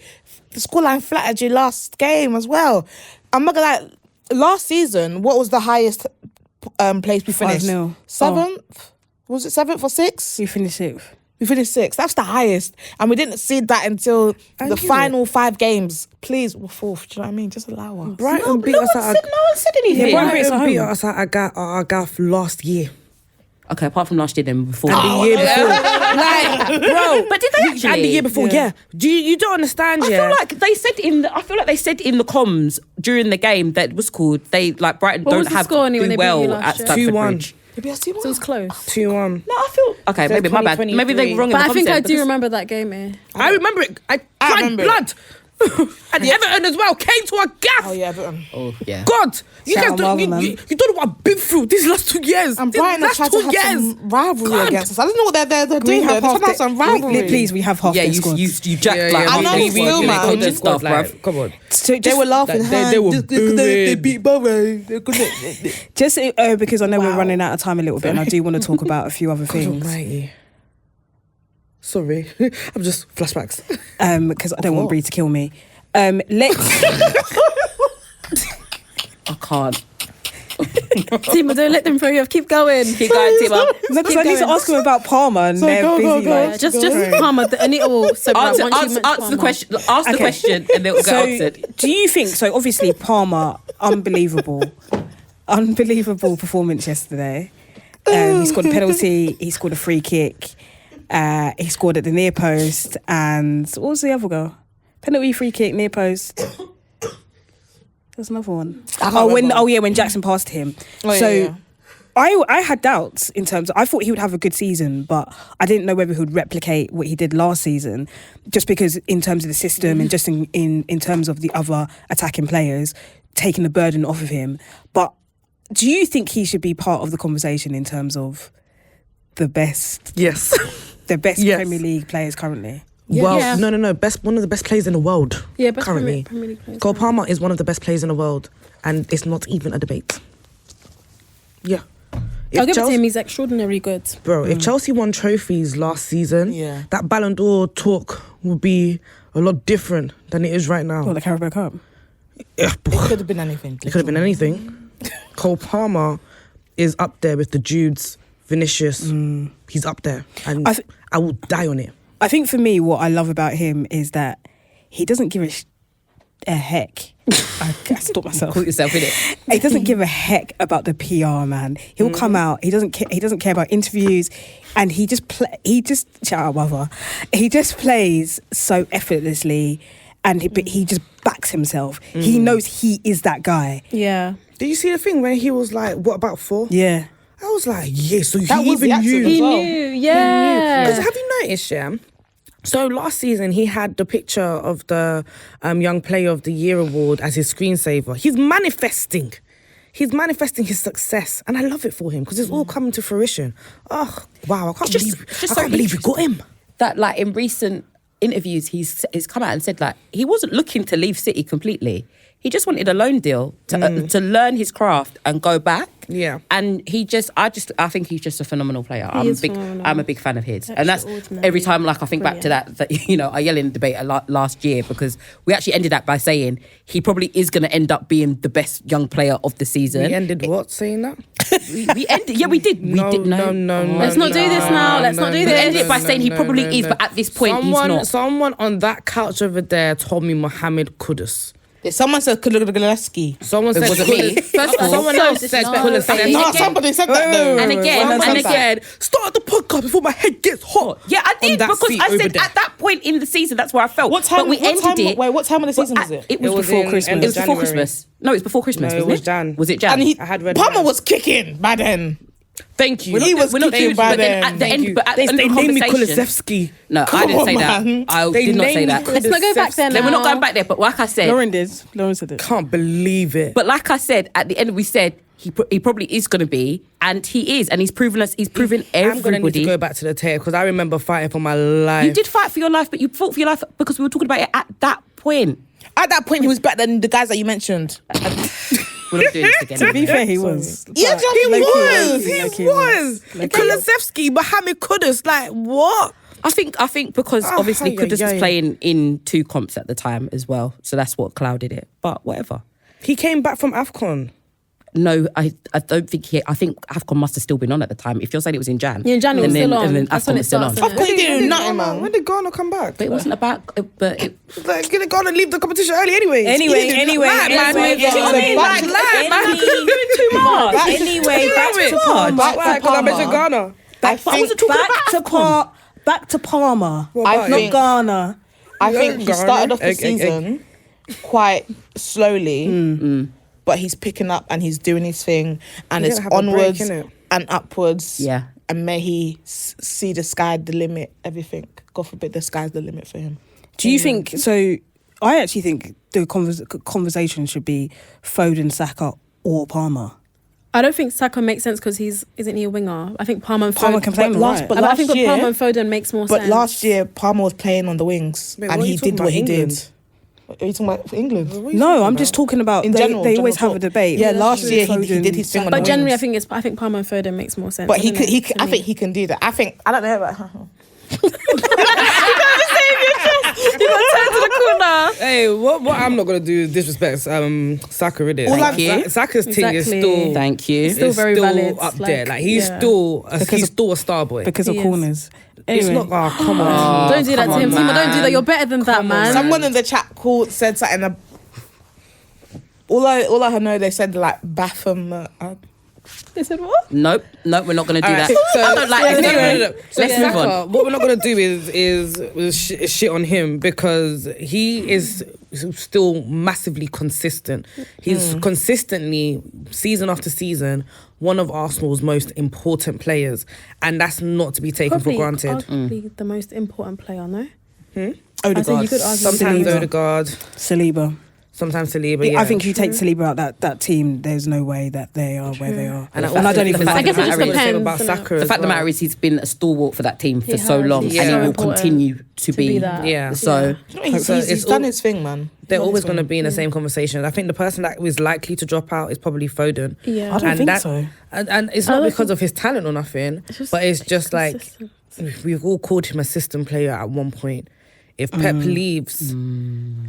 the scoreline flattered you last game as well. I'm not gonna lie. Last season, what was the highest place we finished? 5-0. 7th. Was it 7th or 6th? We finished 6th. We finished 6th. That's the highest, and we didn't see that until the final 5 games. Please, we're 4th. Do you know what I mean? Just allow us. Brighton beat us at No one said anything. Yeah, Brighton beat us at Brighton beat home. us at our gaff last year. Okay, apart from last year, then before. And the year before. Like, bro. But did they actually? And the year before, yeah. You don't understand, I yeah? feel like they said in the comms during the game that was called Brighton What don't was the have score anyway do when they beat well you at last year? Stamford 2-1. Bridge. Maybe I see So it was close. 2-1. No, I feel okay. So Maybe my bad. 2023. Maybe they were wrong. But in the I think comms I then, do because- remember that game, eh? I remember it. I cried remember it. blood. And Everton as well came to our gaff. Oh yeah, but Oh yeah. God, you Shout guys out don't, Marvel, man. you don't know what I've been through these last 2 years. and These Brighton have last tried to 2 have years. some rivalry God. against us. I don't know what they're doing. We They're have trying half to have some rivalry. please, we have half Yeah, their you squad. jacked Yeah, like yeah, I know we still, really man. coached Just squad, stuff, bruv. Come on. So They just, were laughing. they were they booing. beat Borough. just because I know we're Wow. running out of time a little bit, and I do want to talk about a few other God things. almighty. Sorry, I'm just flashbacks. Because I don't want Bree to kill me. Let's. I can't. Teema, don't let them throw you off. Keep going. Keep going, Teema. No, because I need to ask them about Palmer, and they're go, go, busy. go. Like, Yeah, just Palmer. Anita will. So right, Answer, once you answer, mention answer the Palmer. question. Ask the Okay. question, and they'll get so, answered. do you think so? Obviously, Palmer, unbelievable performance yesterday. He scored a penalty. He scored a free kick. He scored at the near post, and what was the other goal? Penalty, free kick, near post. There's another one. When Jackson passed him. yeah. I had doubts in terms of, I thought he would have a good season, but I didn't know whether he would replicate what he did last season, just because in terms of the system and just in terms of the other attacking players, taking the burden off of him. But do you think he should be part of the conversation in terms of the best? Yes. the best Yes. Premier League players currently. Well, Yeah. no. One of the best players in the world. Yeah, best currently. Premier League players. Cole Palmer is one of the best players in the world, and it's not even a debate. Yeah. If I'll give it to Chelsea- him. He's extraordinarily good. Bro, if Chelsea won trophies last season, Yeah. that Ballon d'Or talk would be a lot different than it is right now. Well, the Carabao Cup. Yeah, It could have been anything. it could have been anything. Cole Palmer is up there with the Judes, Vinicius. He's up there, and I th- I will die on it. I think for me, what I love about him is that he doesn't give a heck. I stopped myself. Caught yourself in it. He doesn't give a heck about the PR, man. He'll come out. He doesn't care about interviews, and he just shout out, mother. He just plays so effortlessly, and he just backs himself. He knows he is that guy. Yeah. Did you see the thing when he was like, "What about 4?" Yeah. I was like, "Yeah." So That he was the even accent knew. as He well. knew. Yeah. Because have you noticed, yeah? So last season he had the picture of the Young Player of the Year award as his screensaver. He's manifesting his success, and I love it for him because it's all coming to fruition. Oh wow, I can't believe we got him. That like in recent interviews, he's come out and said like he wasn't looking to leave City completely. He just wanted a loan deal to learn his craft and go back. Yeah. And I think he's just a phenomenal player. Phenomenal. I'm a big fan of his. And that's Extraordinary. every time like I think back to that I yell in the debate last year because we actually ended that by saying he probably is going to end up being the best young player of the season. We ended what saying that? We ended. Yeah, we did. We did. No. Let's not do this now. Let's not do We this. ended it by saying he probably is, but at this point he's not. Someone on that couch over there told me Mohamed Kudus. Someone said Kulusevski. Someone said wasn't me. First of all, someone else said Kulusevski. No, somebody said that though. And again, Someone said that. start the podcast before my head gets hot. Yeah, I On did that because seat I over said there. at that point in the season that's where I felt. What time? But we what ended time? it. Wait, what time of the season was it? It was was before in Christmas. end It of was before January. Christmas. No, it was before Christmas. No, it wasn't was Jan. Was it Jan? And I had red Palmer wine. was kicking by then. Thank you. He was We're not kicking doing, by but then then. at the end, but at the They end of the named me conversation. Kulusevski. No, I Come didn't on, say that. man. I They did not say named that. me Let's not go back there Then we're not now. going back there. But like I said, Lauren did. Lauren said it. Can't believe it. But like I said, at the end we said he probably is going to be, and he is, and he's proven I'm everybody. gonna need to go back to the tape because I remember fighting for my life. You did fight for your life, but you fought for your life because we were talking about it at that point. At that point, he was better than the guys that you mentioned. We're not doing this again. To be fair, he was. Yeah, He was. Low-key He was. Kulusevski, Mohamed Kudus. Like what? I think because obviously yeah, Kudus yeah, was yeah. playing in 2 comps at the time as well, so that's what clouded it. But whatever. He came back from AFCON. No, I don't think I think AFCON must have still been on at the time. If you're saying it was in Jan. Yeah, in Jan it was still on. And then That's AFCON when it was still on. starts, Of course, he didn't do nothing, Ghana, man. when did Ghana come back? But it wasn't about, but it, Like, gonna Ghana leave the competition early anyway. Anyway, Man, anyway, man, anyway, man, anyway, man, anyway, man, anyway, you're doing too much. Anyway, back to Palmer. Back to Why? Because I mentioned Palmer. Ghana. Back to Palmer. I Not think- Ghana. I think he Ghana. started off the Egg. season quite slowly, but he's picking up and he's doing his thing, and He it's didn't have a break, onwards innit? and upwards. Yeah. And may he see the sky, the limit, everything. God forbid the sky's the limit for him. Do you think so? I actually think the conversation should be Foden, Saka, or Palmer. I don't think Saka makes sense because isn't he a winger? I think Palmer and Palmer Foden. can play on the right. but I think last year- Palmer and Foden makes more But sense. last year, Palmer was playing on the wings, Wait, and what are he you talking did about, what he England? did. Are you talking about for England? No, I'm just talking about In they, general, they always general have a talk. debate. Yeah, last year he Foden, did his thing on the but wings. generally, I think Palmer and Foden makes more sense. But he doesn't could. it, to I me? think he can do that. I don't know about. Hey, what I'm not gonna do is disrespect Saka, innit? All Thank you. Saka's thing is Exactly. still thank you. Still is very valid, up like, there. Like he's yeah. still Because he's still a star boy. because of He is. corners. It's Anyway, not. Oh, come on. Don't do that to him, Teema. Don't do that. You're better than that, man. Someone in the chat said something. All I know, they said like Batham. They said what? Nope, we're not going to do Alright, that. so- I don't like it. No. So Let's move Saka, on. what we're not gonna do is shit on him because he is still massively consistent. He's consistently, season after season, one of Arsenal's most important players, and that's not to be taken Probably, for granted. arguably the most important player, no? Odegaard. you could argue Sometimes Saliba. Odegaard. Saliba. Sometimes Saliba, yeah. I think you take Saliba out that team, there's no way that they are where they are. And I don't even I like guess it just that. depends, about isn't it? Saka The as fact of the well. matter is he's been a stalwart for that team for He so has. long, He's and he so will important continue to be. that. Yeah. So He's it's done all- his thing, man. They're always going to be in the same conversation. I think the person that is likely to drop out is probably Foden. Yeah. I don't think so. And it's I not don't because think- of his talent or nothing, It's just but it's just like consistency. we've all called him a system player at one point. If Pep leaves,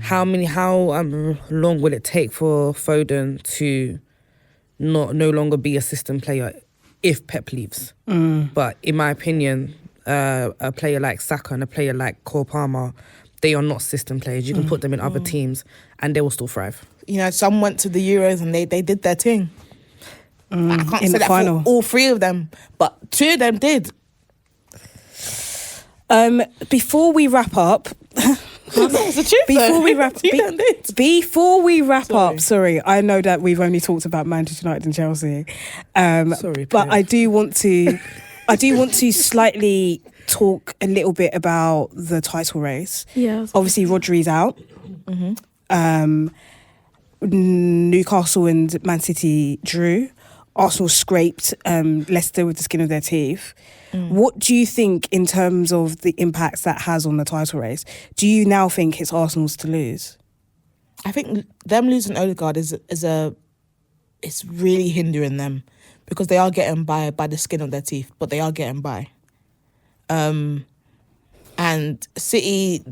how long will it take for Foden to no longer be a system player if Pep leaves? But in my opinion, a player like Saka and a player like Cole Palmer, they are not system players. You can put them in other teams and they will still thrive. You know, some went to the Euros and they did their thing. I can't in say the that final. for all three of them, but two of them did. Before we wrap up, That's the truth. before we wrap, Two of them did. before we wrap Sorry. up, sorry, I know that we've only talked about Manchester United and Chelsea, Sorry, but Pep. I do want to slightly talk a little bit about the title race. Yeah. Obviously, Rodri's out. Newcastle and Man City drew. Arsenal scraped Leicester with the skin of their teeth. What do you think in terms of the impacts that has on the title race? Do you now think it's Arsenal's to lose? I think them losing Odegaard is it's really hindering them because they are getting by the skin of their teeth, but they are getting by. And City,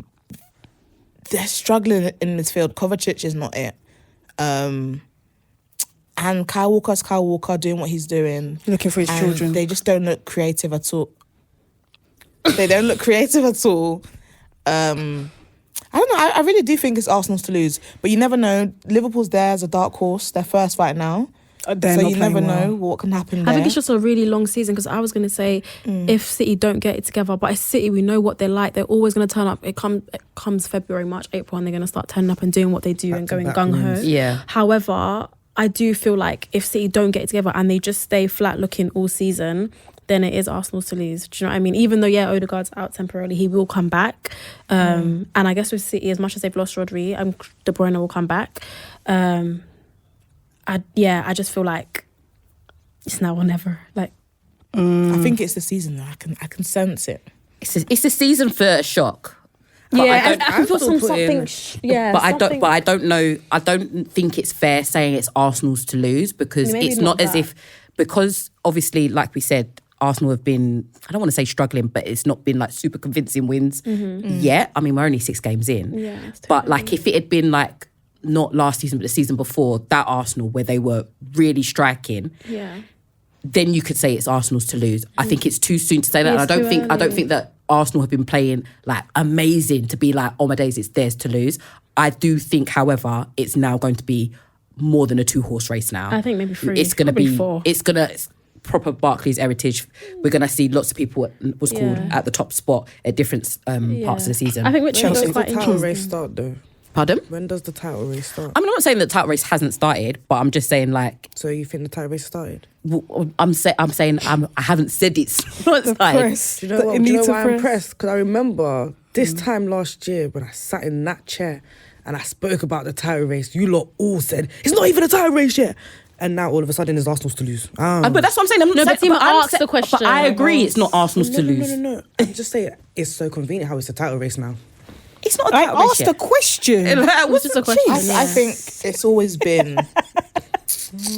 they're struggling in midfield. Kovacic is not it. And Kyle Walker doing what he's doing. Looking for his And children. They just don't look creative at all. They don't look creative at all. I don't know. I really do think it's Arsenal's to lose, but you never know. Liverpool's there as a dark horse. They're first right now, They're so not you never playing well. know what can happen there. I think it's just a really long season because I was going to say if City don't get it together, but it's City, we know what they're like. They're always going to turn up. It comes February, March, April, and they're going to start turning up and doing what they do and going Back-to-back gung ho. wins. Yeah. However, I do feel like if City don't get it together and they just stay flat looking all season, then it is Arsenal's to lose. Do you know what I mean? Even though, Odegaard's out temporarily, he will come back. And I guess with City, as much as they've lost Rodri, De Bruyne will come back. I just feel like it's now or never. Like, I think it's the season. Though. I can sense it. It's a season for a shock. But I can feel still put something. in- But I don't know. I don't think it's fair saying it's Arsenal's to lose because Maybe it's not not as that. if because obviously, like we said, Arsenal have been. I don't want to say struggling, but it's not been like super convincing wins yet. I mean, we're only 6 games in. Yeah, it's but like if it had been like not last season but the season before, that Arsenal where they were really striking. Yeah. Then you could say it's Arsenal's to lose. I think it's too soon to say that. And It's I too don't early. think that Arsenal have been playing like amazing to be like, oh my days, it's theirs to lose. I do think, however, it's now going to be more than a 2-horse race now. I think maybe 3. It's going to probably be 4. it's proper Barclays heritage. We're going to see lots of people was called Yeah. at the top spot at different parts of the season. I think with When Chelsea does quite the title race interesting. start though? Pardon? When does the title race start? I mean, I'm not saying that the title race hasn't started, but I'm just saying like So you think the title race started? I'm saying I haven't said it's not started. Press. Do you know The what? Do you know Anita why I'm press. impressed? Because I remember this time last year when I sat in that chair and I spoke about the title race, you lot all said, it's not even a title race yet. And now all of a sudden it's Arsenal's to lose. But that's what I'm saying. I'm not No, saying, but Teema I'm asked the question. But I agree, it's not Arsenal's to lose. No. I'm just saying it's so convenient how it's a title race now. It's not a I title race asked yet. a question. What's just a question. I think it's always been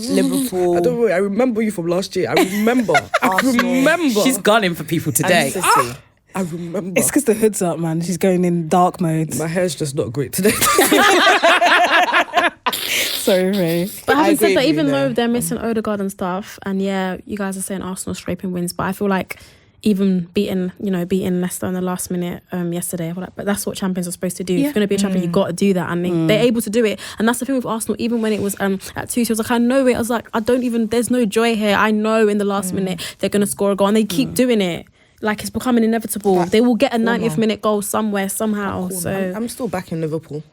Liverpool. I don't worry, I remember you from last year. I remember. I Arsenal. remember. She's gunning for people and today. City. I remember. It's because the hood's up, man. She's going in dark mode. My hair's just not great today. Sorry, Ray. But I having agree said that, with you even there. though they're missing Odegaard and stuff, and you guys are saying Arsenal scraping wins, but I feel like even beating Leicester in the last minute yesterday, I feel like, but that's what champions are supposed to do. If you're going to be a champion, you got to do that, and they're able to do it. And that's the thing with Arsenal. Even when it was at 2-2, I was like, I know it. I was like, there's no joy here. I know in the last minute they're going to score a goal, and they keep doing it. Like it's becoming inevitable. They will get a 90th minute goal somewhere, somehow. So I'm still back in Liverpool.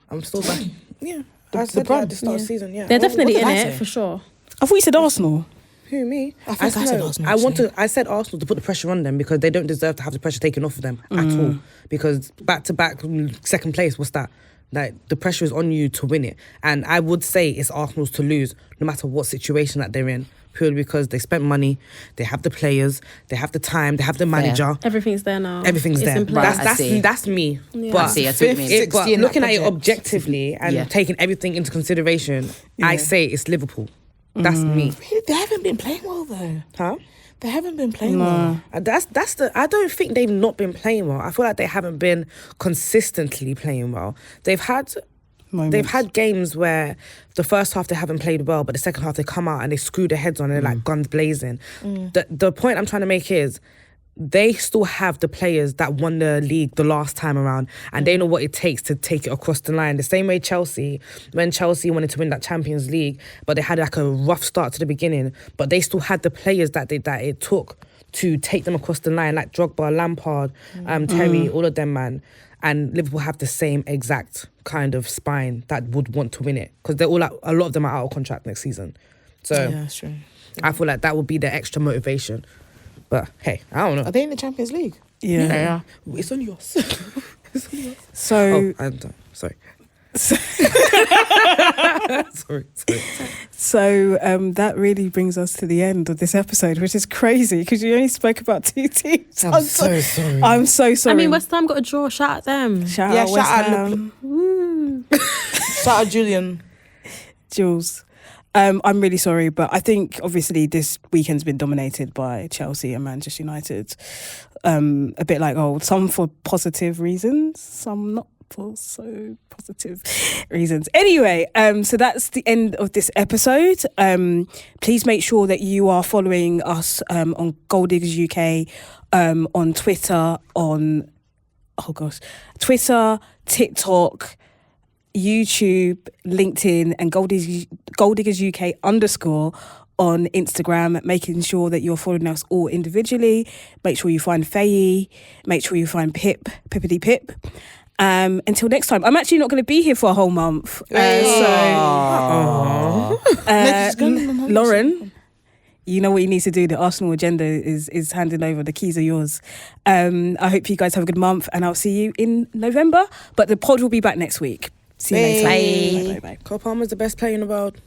I'm still back. Yeah. I said that at the start of the season, yeah. they're definitely what in did I it say? for sure. I thought you said Arsenal. Who, me? I think I said Arsenal, I said Arsenal to put the pressure on them because they don't deserve to have the pressure taken off of them at all. Because back-to-back second place, what's that? Like, the pressure is on you to win it. And I would say it's Arsenal's to lose, no matter what situation that they're in. Purely because they spent money, they have the players, they have the time, they have the manager. Everything's there now. Everything's It's there. in place. That's me. Yeah. But, I see what you mean. but 16 looking at it project. objectively and Yeah. taking everything into consideration, I say it's Liverpool. That's me. They haven't been playing well though. Huh? They haven't been playing well. That's the. I don't think they've not been playing well. I feel like they haven't been consistently playing well. They've had games where the first half they haven't played well, but the second half they come out and they screw their heads on and they're like guns blazing. The point I'm trying to make is they still have the players that won the league the last time around, and they know what it takes to take it across the line. The same way Chelsea, when Chelsea wanted to win that Champions League, but they had like a rough start to the beginning, but they still had the players that it took to take them across the line, like Drogba, Lampard, Terry, all of them, man. And Liverpool have the same exact kind of spine that would want to win it, because they're all a lot of them are out of contract next season. So Yeah, that's true. I feel like that would be the extra motivation. But hey, I don't know. Are they in the Champions League? Yeah. It's only us. So, I'm done. Sorry. Sorry. so that really brings us to the end of this episode, which is crazy because you only spoke about 2 teams. I'm so sorry. I'm so sorry. I mean, West Ham got a draw. Shout at them. Shout Yeah, out shout West out Ham. Shout out Julian. Jules. I'm really sorry, but I think obviously this weekend's been dominated by Chelsea and Manchester United. A bit like some for positive reasons, some not for so positive reasons. Anyway, so that's the end of this episode. Please make sure that you are following us on Gold Diggers UK, on Twitter, Twitter, TikTok, YouTube, LinkedIn, and Gold Diggers UK _ on Instagram, making sure that you're following us all individually. Make sure you find Feyi, make sure you find Pippity Pip. Until next time, I'm actually not going to be here for a whole month. Lauren, you know what you need to do. The Arsenal agenda is handing over. The keys are yours. I hope you guys have a good month, and I'll see you in November. But the pod will be back next week. See you later. Bye. Cole Palmer's the best player in the world.